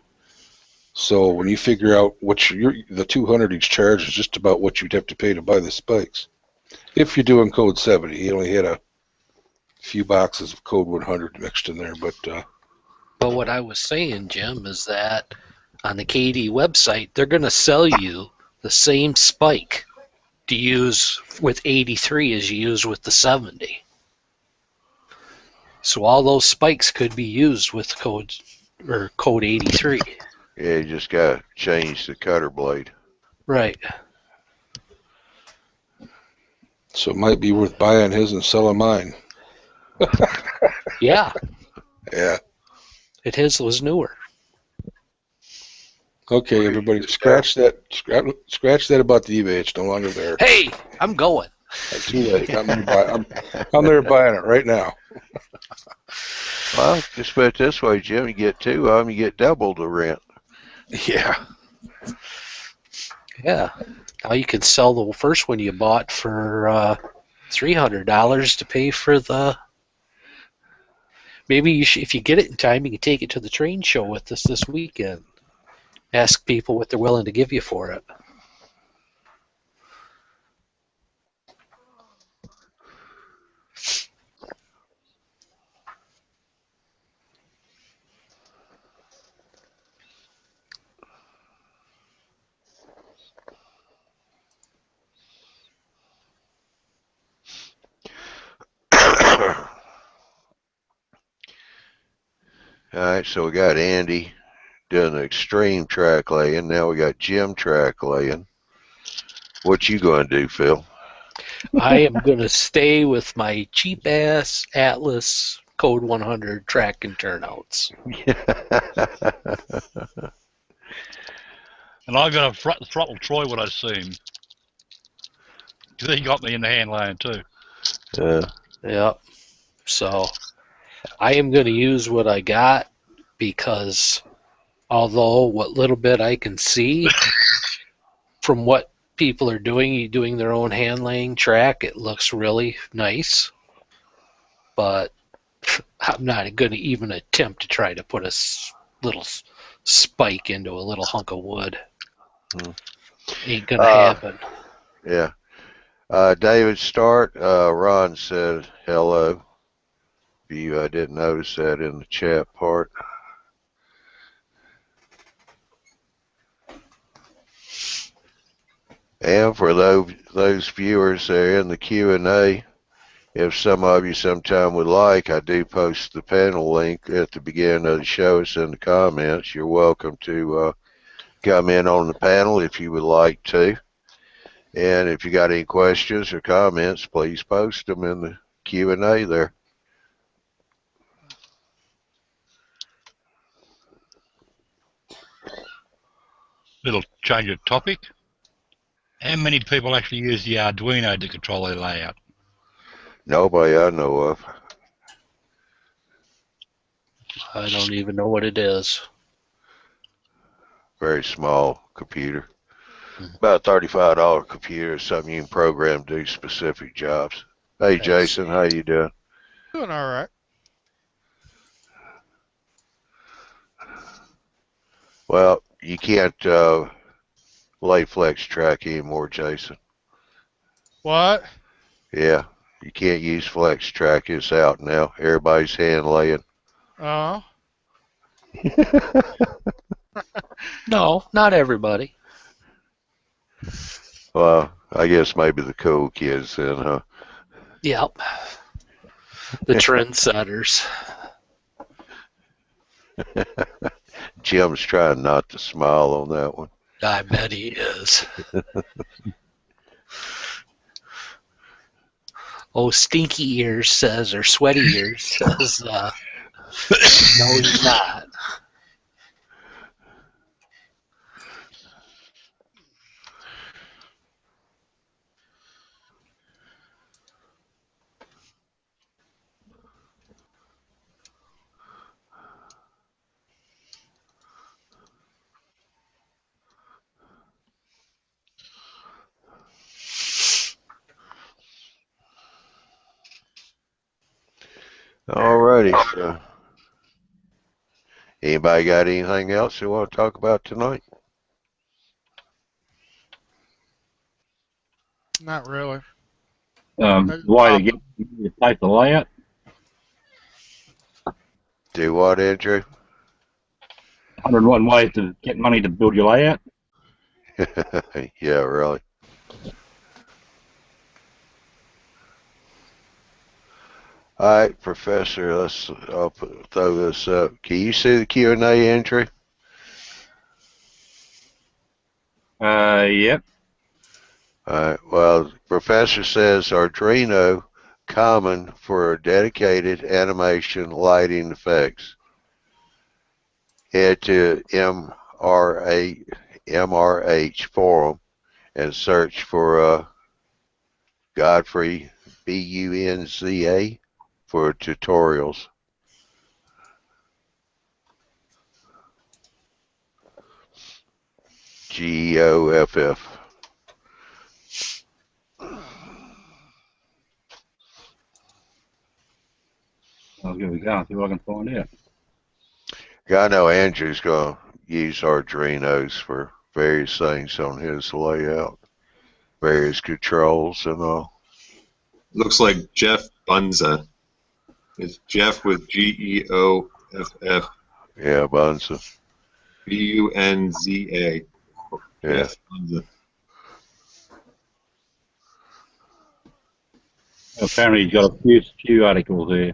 So when you figure out what the 200 each charge is just about what you'd have to pay to buy the spikes. If you're doing code 70, he only had a few boxes of code 100 mixed in there, but what I was saying, Jim, is that on the KD website, they're going to sell you the same spike to use with 83 as you use with the 70. So all those spikes could be used with code 83. Yeah, you just got to change the cutter blade. Right. so it might be worth buying his and selling mine. Yeah. Yeah. His was newer. Okay, everybody, scratch that. Scratch that about the eBay. It's no longer there. Hey, I'm going. Too late. I'm there buying it right now. Well, just put it this way, Jim. You get two of them, you get double the rent. Yeah. Yeah. Now you can sell the first one you bought for $300 to pay for the. Maybe if you get it in time, you can take it to the train show with us this weekend. Ask people what they're willing to give you for it. All right, so we got Andy doing the extreme track laying. Now we got Jim track laying. What you going to do, Phil? I am going to stay with my cheap-ass Atlas Code 100 track and turnouts. And I got to throttle Troy what I seen. Because he got me in the hand line too. Yep. So I am going to use what I got because although what little bit I can see from what people are doing their own hand laying track, it looks really nice. But I'm not going to even attempt to try to put a little spike into a little hunk of wood. Ain't going to happen. Yeah. David Start, Ron said hello. If you didn't notice that in the chat part. And for those viewers there in the Q&A, if some of you sometime would like, I do post the panel link at the beginning of the show. It's in the comments. You're welcome to come in on the panel if you would like to. And if you got any questions or comments, please post them in the Q&A there. Little change of topic. How many people actually use the Arduino to control their layout? Nobody I know of. I don't even know what it is. Very small computer. About $35 computer, something you can program to do specific jobs. Hey, Jason, how you doing? Doing all right. Well, you can't lay flex track anymore, Jason. What? Yeah, you can't use flex track. It's out now. Everybody's hand laying. Oh. No, not everybody. Well, I guess maybe the cool kids then, huh? Yep. The trendsetters. Jim's trying not to smile on that one. I bet he is. Oh, Stinky Ears says, or Sweaty Ears says, no, he's not. Alrighty, so Anybody got anything else they want to talk about tonight? Not really. Why to get you take the layout? Do what, Andrew? 101 ways to get money to build your layout. Yeah, really. All right, Professor, I'll throw this up. Can you see the Q&A entry? Yep. All right, well, Professor says Arduino common for dedicated animation lighting effects. Head to MRH forum and search for Godfrey, Bunza, for tutorials. GEOFF. I'll give it a go and see what I can find out. I know Andrew's going to use Arduinos for various things on his layout, various controls and all. Looks like Jeff Bunza. It's Jeff with Geoff. Yeah, Bunza. Bunza. Yeah. Jeff Bunza. Apparently, he's got a few articles there.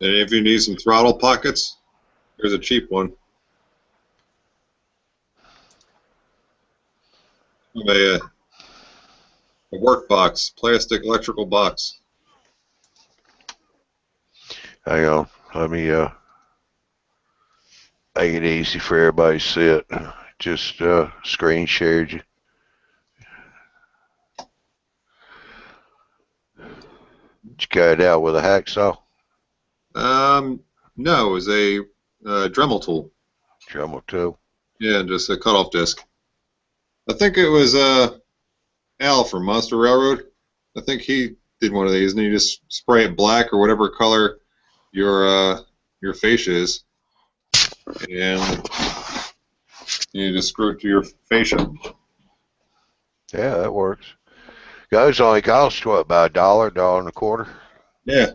And if you need some throttle pockets, here's a cheap one. A work box, plastic electrical box. Hang on. Let me make it easy for everybody to see it. Just screen shared you. Did you cut it out with a hacksaw? No, it was a Dremel tool. Dremel tool. Yeah, just a cutoff disc. I think it was Al from Monster Railroad. I think he did one of these, and you just spray it black or whatever color your fascia is, and you just screw it to your fascia. Yeah, that works. Those only cost what, about $1.25? Yeah,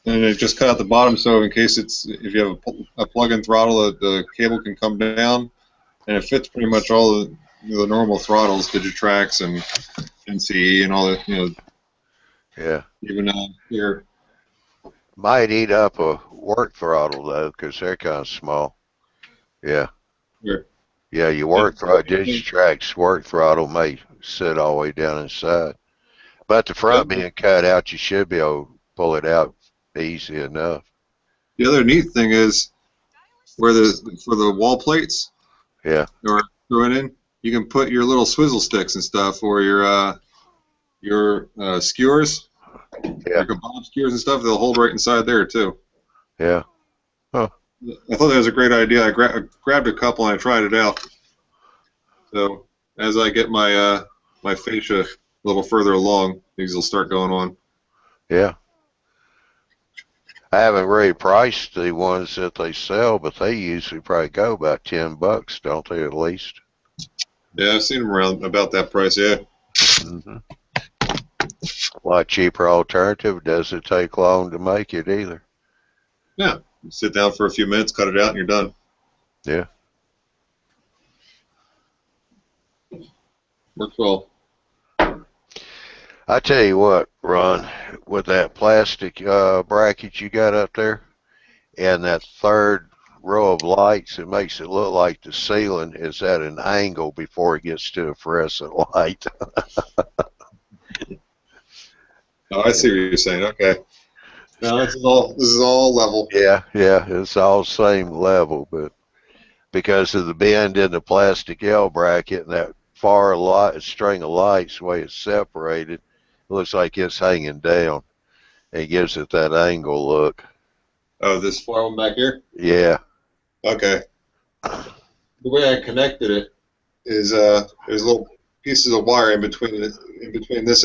and it just cut out the bottom, so in case if you have a plug-in throttle, the cable can come down, and it fits pretty much all the normal throttles, Digitrax and NCE and all that, Yeah. even here. Might eat up a work throttle though, because they're kind of small. Yeah. Here. Yeah, your work throttle, Digitrax work throttle may sit all the way down inside. But the front being cut out, you should be able to pull it out easy enough. The other neat thing is for the wall plates, Yeah. or screwing in, you can put your little swizzle sticks and stuff, or your skewers, Yeah. your kebab skewers and stuff. They'll hold right inside there too. Yeah. Huh. I thought that was a great idea. I grabbed a couple and I tried it out. So as I get my my fascia a little further along, these will start going on. Yeah. I haven't really priced the ones that they sell, but they usually probably go about $10, don't they, at least? Yeah, I've seen them around about that price, yeah. Mm-hmm. A lot cheaper alternative. Doesn't take long to make it either. Yeah, you sit down for a few minutes, cut it out, and you're done. Yeah. Works well. I tell you what, Ron, with that plastic bracket you got up there and that third row of lights, it makes it look like the ceiling is at an angle before it gets to a fluorescent light. Oh, I see what you're saying. Okay. No, this is all level. Yeah, it's all same level, but because of the bend in the plastic L bracket and that far light, string of lights, the way it's separated, it looks like it's hanging down. It gives it that angle look. Oh, this far one back here? Yeah. Okay. The way I connected it is there's little pieces of wire in between this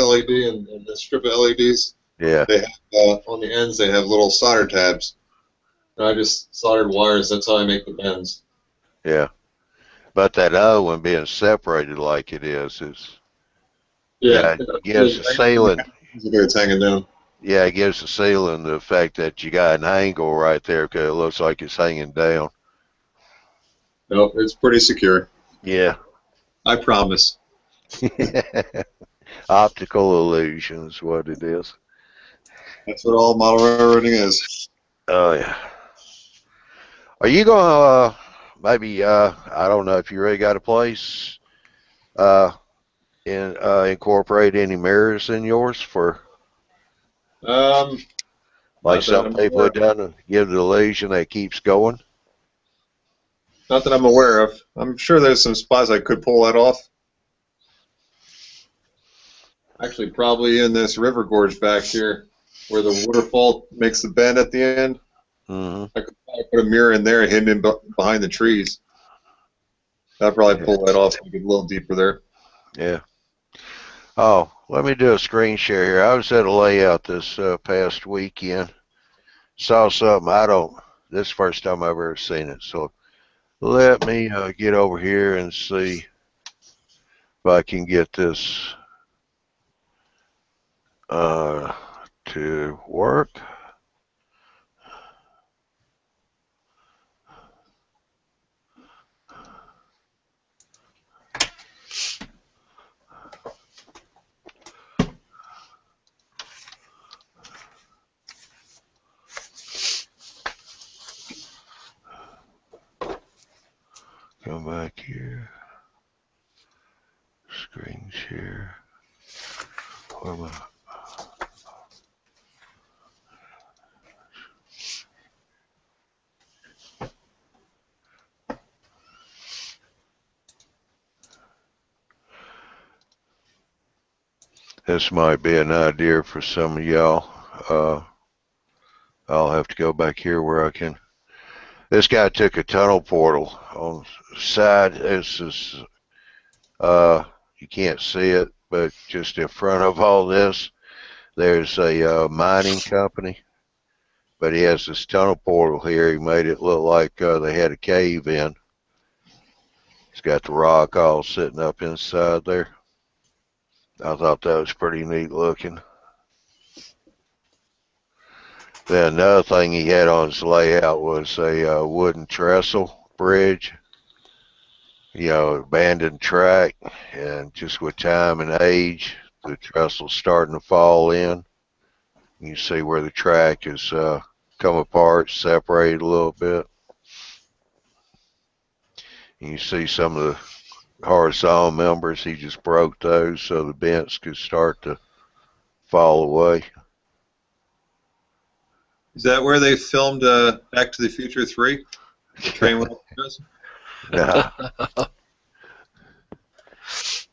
LED and this strip of LEDs. Yeah. They have on the ends they have little solder tabs. And I just soldered wires. That's how I make the bends. Yeah. But that other one being separated like it is Yeah. it gives the ceiling. It's hanging down. Yeah, it gives the ceiling the effect that you got an angle right there because it looks like it's hanging down. No, it's pretty secure. Yeah. I promise. Optical illusion is what it is. That's what all model railroading is. Oh, yeah. Are you going to maybe, I don't know if you really got a place, incorporate any mirrors in yours for, like some people have done to give the illusion that it keeps going? Not that I'm aware of. I'm sure there's some spots I could pull that off. Actually, probably in this river gorge back here, where the waterfall makes the bend at the end. Mm-hmm. I could probably put a mirror in there, hidden behind the trees. I'd probably pull that off, make it a little deeper there. Yeah. Oh, let me do a screen share here. I was at a layout this past weekend. Saw something this is the first time I've ever seen it. So let me get over here and see if I can get this to work. Come back here. Screen share. Where am I? This might be an idea for some of y'all. I'll have to go back here where I can. This guy took a tunnel portal on the side. This is, you can't see it, but just in front of all this, there's a mining company. But he has this tunnel portal here. He made it look like they had a cave in. He's got the rock all sitting up inside there. I thought that was pretty neat looking. Then another thing he had on his layout was a wooden trestle bridge. You know, abandoned track, and just with time and age, the trestle's starting to fall in. You see where the track has come apart, separated a little bit. And you see some of the horizontal members, he just broke those so the bents could start to fall away. Is that where they filmed Back to the Future 3? The train went up the Yeah.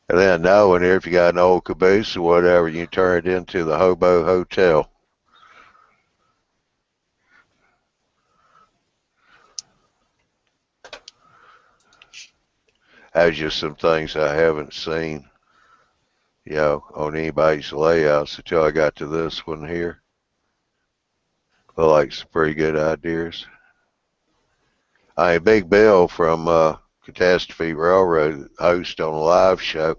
And then knowing here, if you got an old caboose or whatever, you turn it into the Hobo Hotel. That's just some things I haven't seen, you know, on anybody's layouts until I got to this one here. Look like some pretty good ideas. Big Bill from Catastrophe Railroad, host on a live show,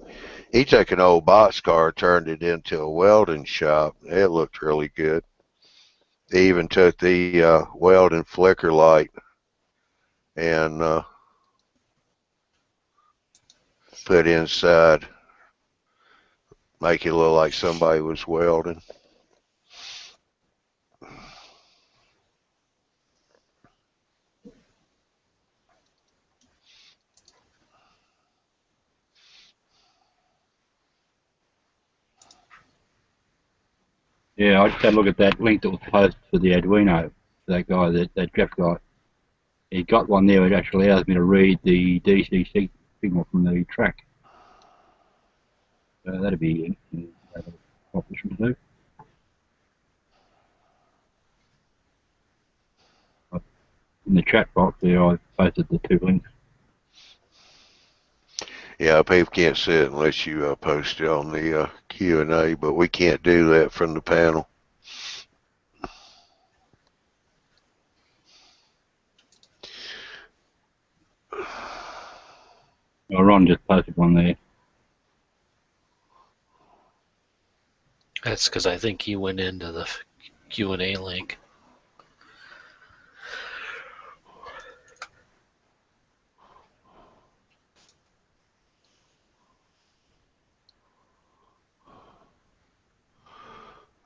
he took an old boxcar, turned it into a welding shop. It looked really good. He even took the welding flicker light and put inside, make it look like somebody was welding. Yeah, I just had a look at that link that was posted for the Arduino. That guy, that Jeff guy, he got one there which actually allows me to read the DC signal from the track. That'd be what we should do. In the chat box there, I posted the 2 links. Yeah, people can't see it unless you post it on the Q&A, but we can't do that from the panel. Well, Ron just posted one there. That's because I think he went into the Q&A link.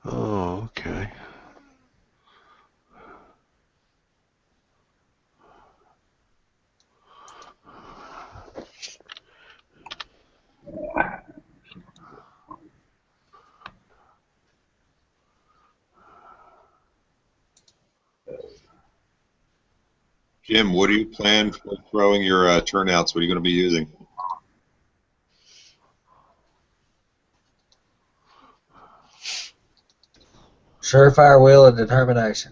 Oh, okay. Jim, what do you plan for throwing your turnouts? What are you going to be using? Surefire will and determination.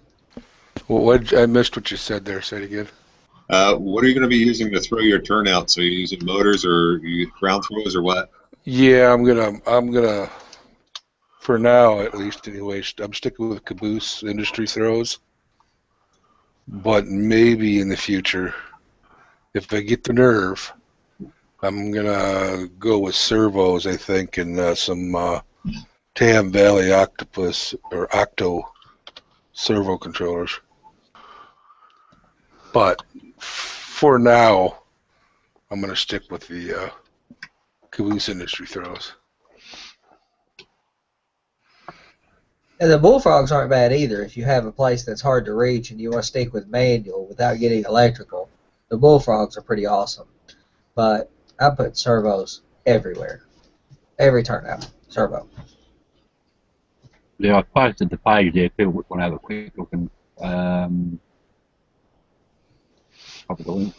Well, I missed what you said there. Say it again. What are you going to be using to throw your turnouts? So you using motors or you ground throws or what? Yeah, I'm gonna, for now at least anyway, I'm sticking with caboose industry throws. But maybe in the future, if I get the nerve, I'm gonna go with servos, I think, and some Tam Valley Octopus or Octo servo controllers. But for now, I'm gonna stick with the caboose industry throws. And the bullfrogs aren't bad either. If you have a place that's hard to reach and you want to stick with manual without getting electrical, the bullfrogs are pretty awesome. But I put servos everywhere. Every turnout, servo. Yeah, I posted the page there. People want to have a quick look and copy the link.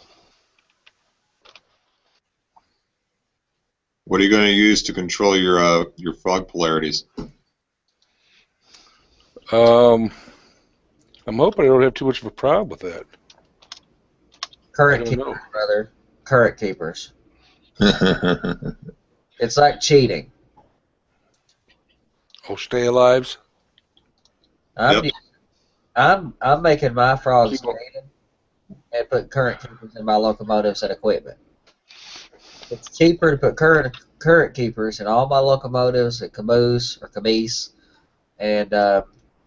What are you going to use to control your frog polarities? I'm hoping I don't have too much of a problem with that. Current I don't keepers, know. brother. Current keepers. It's like cheating. Oh, stay alives. Yep. I'm making my frogs Keep on- skating and put current keepers in my locomotives and equipment. It's cheaper to put current keepers in all my locomotives and caboose or camise and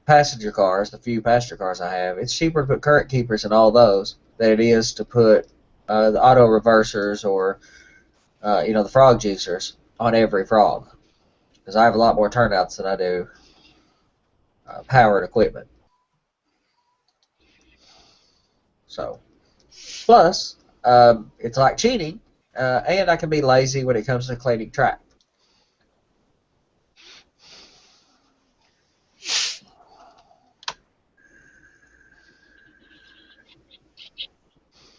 passenger cars, the few passenger cars I have. It's cheaper to put current keepers in all those than it is to put the auto reversers or the frog juicers on every frog, because I have a lot more turnouts than I do powered equipment. So, plus, it's like cheating, and I can be lazy when it comes to cleaning track.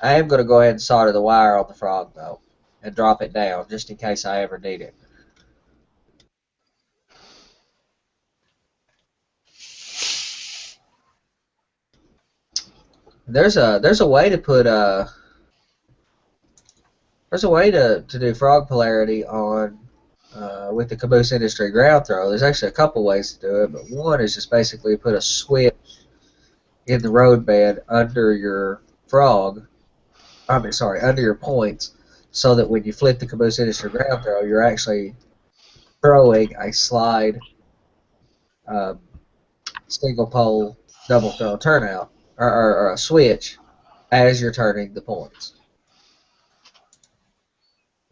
I am going to go ahead and solder the wire on the frog, though, and drop it down, just in case I ever need it. There's a way to put there's a way to do frog polarity on with the caboose industry ground throw. There's actually a couple ways to do it, but one is just basically put a switch in the road bed under your frog. Under your points, so that when you flip the caboose industry ground throw, you're actually throwing a slide single pole double throw turnout or a switch as you're turning the points.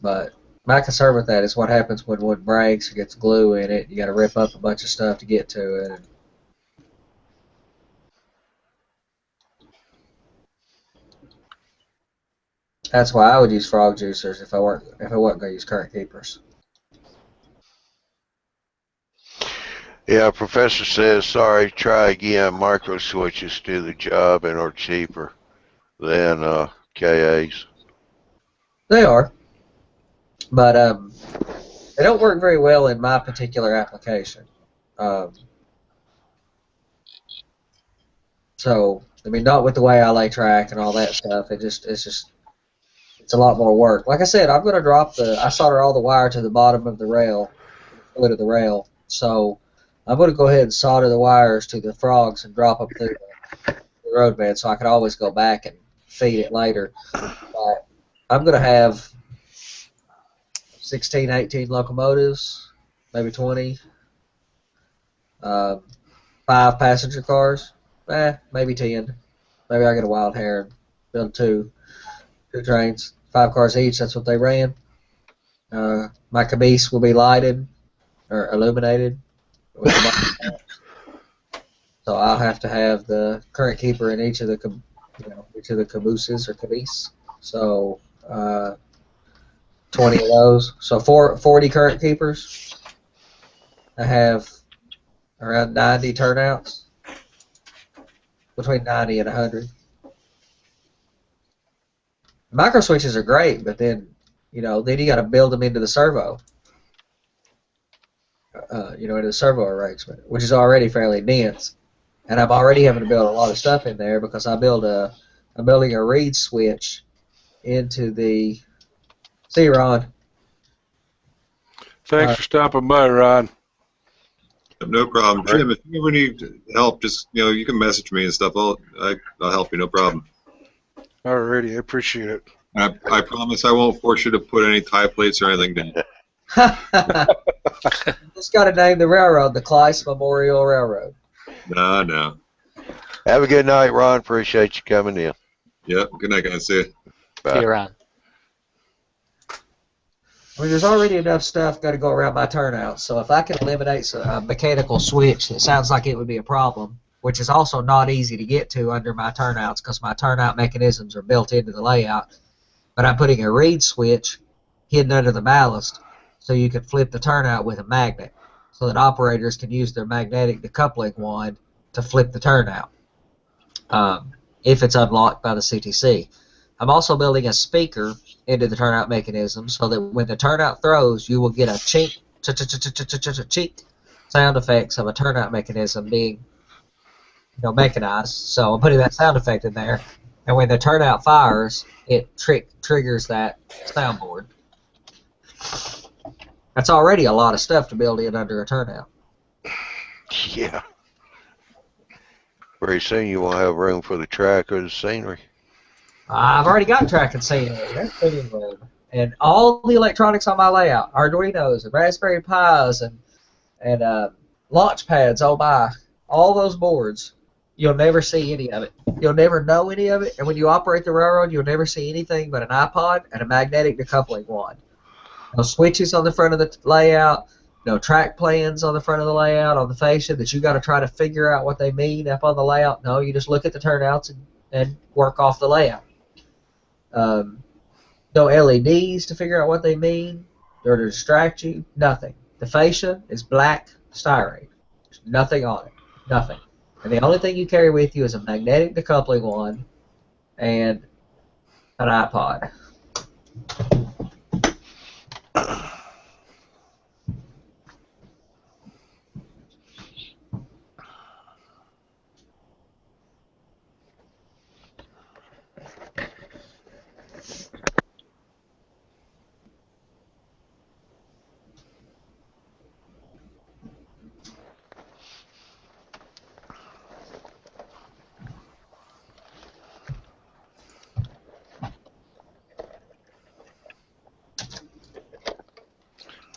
But my concern with that is what happens when one breaks or gets glue in it. You got to rip up a bunch of stuff to get to it. That's why I would use frog juicers if I wasn't going to use current keepers. Yeah, Professor says, sorry, try again. Micro switches do the job and are cheaper than KAs. They are. But They don't work very well in my particular application. So, I mean, not with the way I lay track and all that stuff. It's a lot more work. Like I said, I'm going to I solder all the wire to the bottom of the rail, foot of the rail. So, I'm going to go ahead and solder the wires to the frogs and drop them through the roadbed so I can always go back and feed it later. But I'm going to have 16, 18 locomotives, maybe 20, 5 passenger cars, maybe 10. Maybe I get a wild hair and build two trains, 5 cars each. That's what they ran. My caboose will be lighted or illuminated with the so I'll have to have the current keeper in each of the cabooses or caboose. So 20 of those. So 40 current keepers. I have around 90 turnouts, between 90 and 100. Micro switches are great, but then you got to build them into the servo. Into the servo arrangement, which is already fairly dense, and I'm already having to build a lot of stuff in there because I'm building a reed switch into the. See you, Ron. Thanks for stopping by, Ron. No problem, Jim. If you ever need help, just you can message me and stuff. I'll help you. No problem. Alrighty, I appreciate it. I promise I won't force you to put any tie plates or anything down. Just got to name the railroad the Clyce Memorial Railroad. No. Have a good night, Ron. Appreciate you coming in. Yep. Good night, guys. See you. Bye. See you, Ron. I mean, there's already enough stuff got to go around my turnout, so if I can eliminate a mechanical switch that sounds like it would be a problem, which is also not easy to get to under my turnouts because my turnout mechanisms are built into the layout, but I'm putting a reed switch hidden under the ballast so you can flip the turnout with a magnet so that operators can use their magnetic decoupling wand to flip the turnout if it's unlocked by the CTC. I'm also building a speaker into the turnout mechanism so that when the turnout throws, you will get a chink, cheek sound effects of a turnout mechanism being mechanized. So I'm putting that sound effect in there, and when the turnout fires, it triggers that soundboard. That's already a lot of stuff to build in under a turnout. Yeah. Very soon you won't have room for the track or the scenery. I've already got track and scenery. That's fitting room. And all the electronics on my layout, Arduinos and Raspberry Pis and launch pads, all those boards, you'll never see any of it. You'll never know any of it. And when you operate the railroad, you'll never see anything but an iPod and a magnetic decoupling wand. No switches on the front of the layout, no track plans on the front of the layout, on the fascia that you got to try to figure out what they mean up on the layout. No, you just look at the turnouts and work off the layout. No LEDs to figure out what they mean or to distract you. Nothing. The fascia is black styrene. There's nothing on it. Nothing. And the only thing you carry with you is a magnetic decoupling wand and an iPod.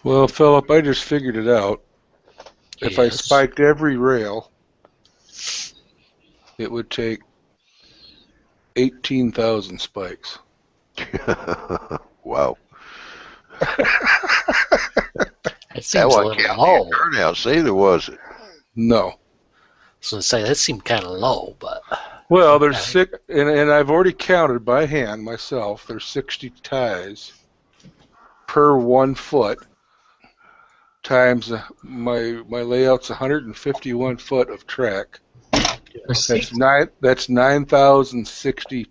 Well, Philip, I just figured it out. If I spiked every rail, it would take 18,000 spikes. Wow. It seems a little low. Turnouts either, was it? No. I was going to say, that seemed kind of low, but... Well, there's six, and I've already counted by hand myself, there's 60 ties per 1 foot times my layout's 151 foot of track. That's 9,060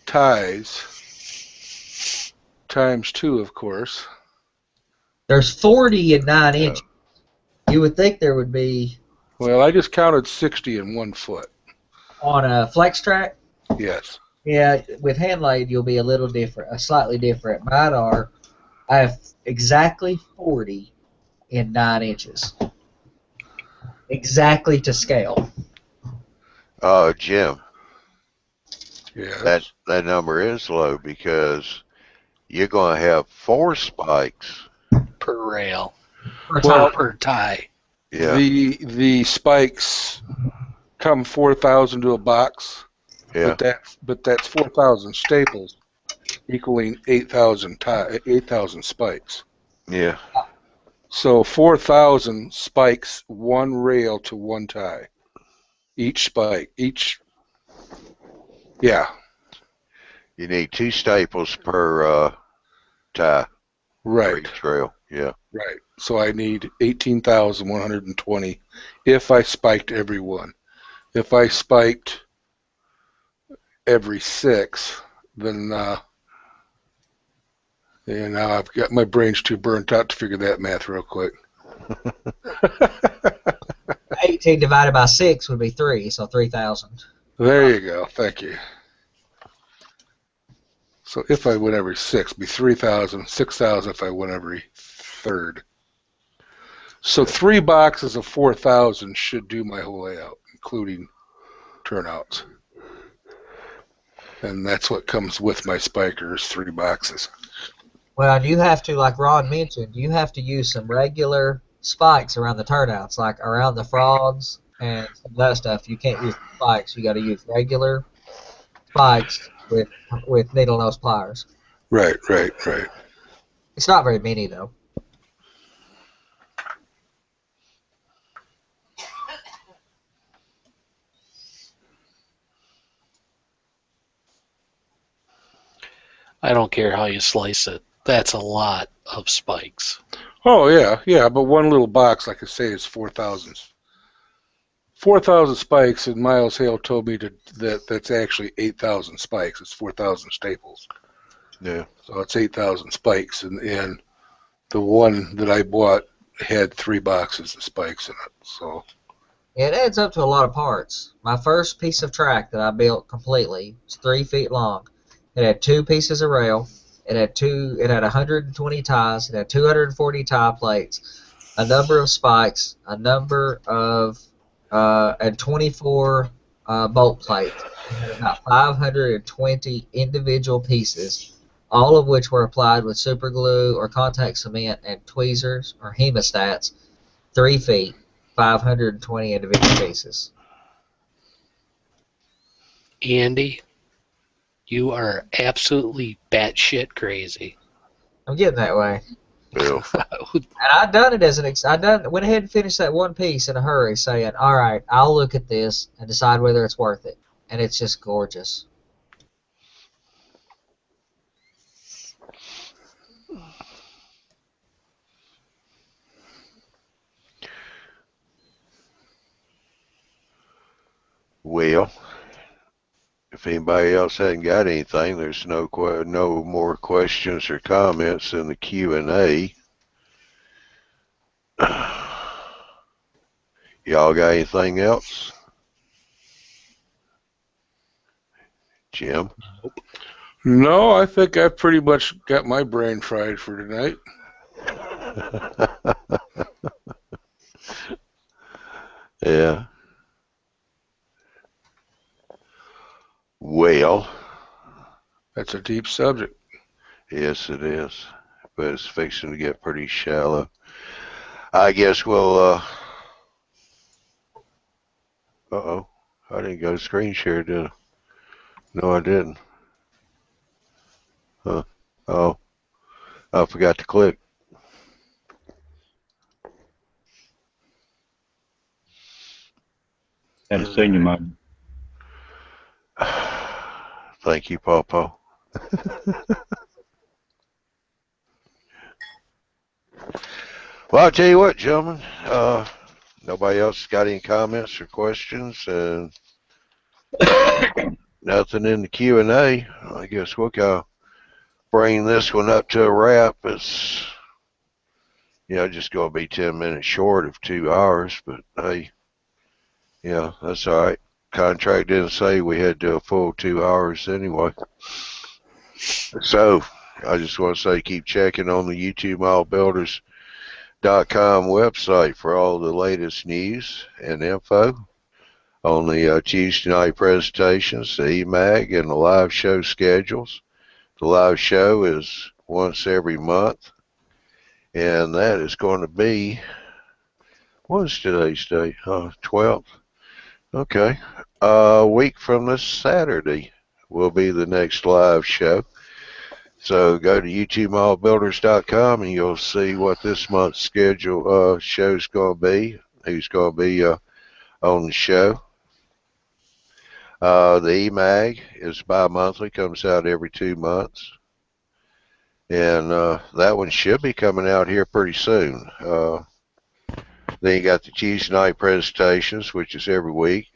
ties times 2, of course. There's 40 and 9 Yeah. inches. You would think there would be Well, I just counted 60 in 1 foot. on a flex track. Yes. Yeah, with hand laid, you'll be a little different, slightly different. Mine are, I have exactly 40 in 9 inches. Exactly to scale. Jim, Yes. that number is low because you're going to have 4 spikes. Per rail. Well, Per tie. Yeah. The spikes come 4,000 to a box, Yeah. but that's 4,000 staples, equaling 8,000 spikes. Yeah. So 4,000 spikes, 1 rail to 1 tie. Each spike, yeah. You need 2 staples per tie. Right. For each rail. Yeah. Right. So I need 18,120 if I spiked every one. If I spiked every 6, then now I've got my brain's too burnt out to figure that math real quick. 18 divided by 6 would be 3, so 3,000. There you go. Thank you. So if I went every 6, it'd be 3,000, 6,000 if I went every 3rd. So 3 boxes of 4,000 should do my whole layout, including turnouts. And that's what comes with my spikers, 3 boxes. Well, you have to, like Ron mentioned, you have to use some regular spikes around the turnouts, like around the frogs and some of that stuff. You can't use spikes. You got to use regular spikes with needle nose pliers. Right. It's not very many though. I don't care how you slice it. That's a lot of spikes. Oh, yeah, but one little box, like I say, is 4,000. 4,000 spikes, and Miles Hale told me that's actually 8,000 spikes. It's 4,000 staples. Yeah. So it's 8,000 spikes, and the one that I bought had 3 boxes of spikes in it. So It adds up to a lot of parts. My first piece of track that I built completely was 3 feet long. It had 2 pieces of rail. It had 120 ties. It had 240 tie plates, a number of spikes, a number of and 24 bolt plates. It had about 520 individual pieces, all of which were applied with super glue or contact cement and tweezers or hemostats. 3 feet, 520 individual pieces. Andy, you are absolutely batshit crazy. I'm getting that way. Bill. And I done it as went ahead and finished that one piece in a hurry, saying, "All right, I'll look at this and decide whether it's worth it." And it's just gorgeous. Well, if anybody else hadn't got anything, there's no more questions or comments in the Q&A. Y'all got anything else? Jim? no, I think I pretty much got my brain fried for tonight. Yeah. Well, That's a deep subject. yes it is, but it's fixing to get pretty shallow. I guess we'll, uh-oh, I didn't go screen share, did I? No, I didn't. Huh. Oh, I forgot to click. Had a senior moment. Thank you, Pawpaw. Well, I'll tell you what, gentlemen. Nobody else got any comments or questions, and nothing in the Q&A. I guess we'll go bring this one up to a wrap. It's just going to be 10 minutes short of 2 hours, but hey, that's all right. Contract didn't say we had to do a full 2 hours anyway. So I just want to say keep checking on the YouTubeModelBuilders.com website for all the latest news and info on the Tuesday night presentations, the EMAG, and the live show schedules. The live show is once every month, and that is going to be, what is today's date? 12th. Okay. A week from this Saturday will be the next live show. So go to YouTubeModelBuilders.com and you'll see what this month's schedule show's going to be, who's going to be on the show. The EMAG is bi-monthly, comes out every 2 months. And that one should be coming out here pretty soon. Then you got the Tuesday night presentations, which is every week.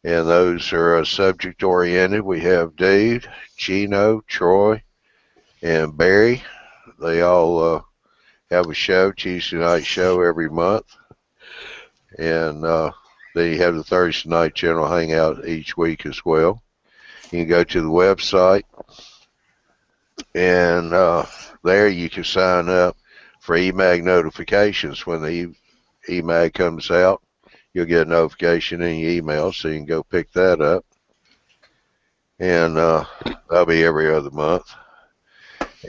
And those are subject-oriented. We have Dave, Gino, Troy, and Barry. They all have a show, Tuesday night show every month. And then you have the Thursday night general hangout each week as well. You can go to the website, and there you can sign up for EMAG notifications. When the EMAG comes out, you'll get a notification in your email, so you can go pick that up. And that'll be every other month.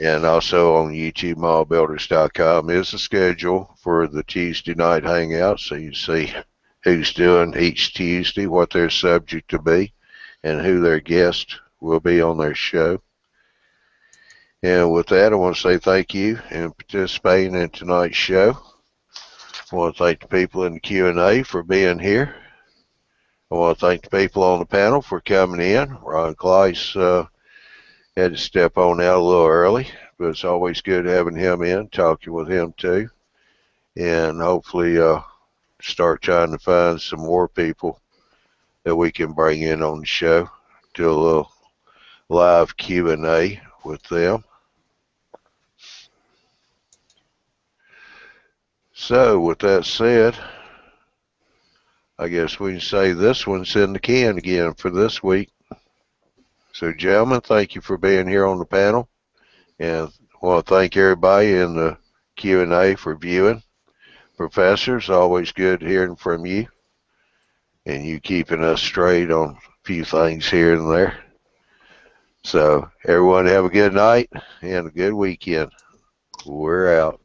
And also on YouTubeModelBuilders.com is the schedule for the Tuesday night hangout, so you see who's doing each Tuesday, what their subject to be, and who their guest will be on their show. And with that, I want to say thank you in participating in tonight's show. I want to thank the people in the Q&A for being here. I want to thank the people on the panel for coming in. Ron Kleiss had to step on out a little early, but it's always good having him in, talking with him too. And hopefully start trying to find some more people that we can bring in on the show, do a little live Q&A with them. So with that said, I guess we can say this one's in the can again for this week. So gentlemen, thank you for being here on the panel, and I want to thank everybody in the Q&A for viewing. Professors, always good hearing from you, and you keeping us straight on a few things here and there. So everyone have a good night and a good weekend. We're out.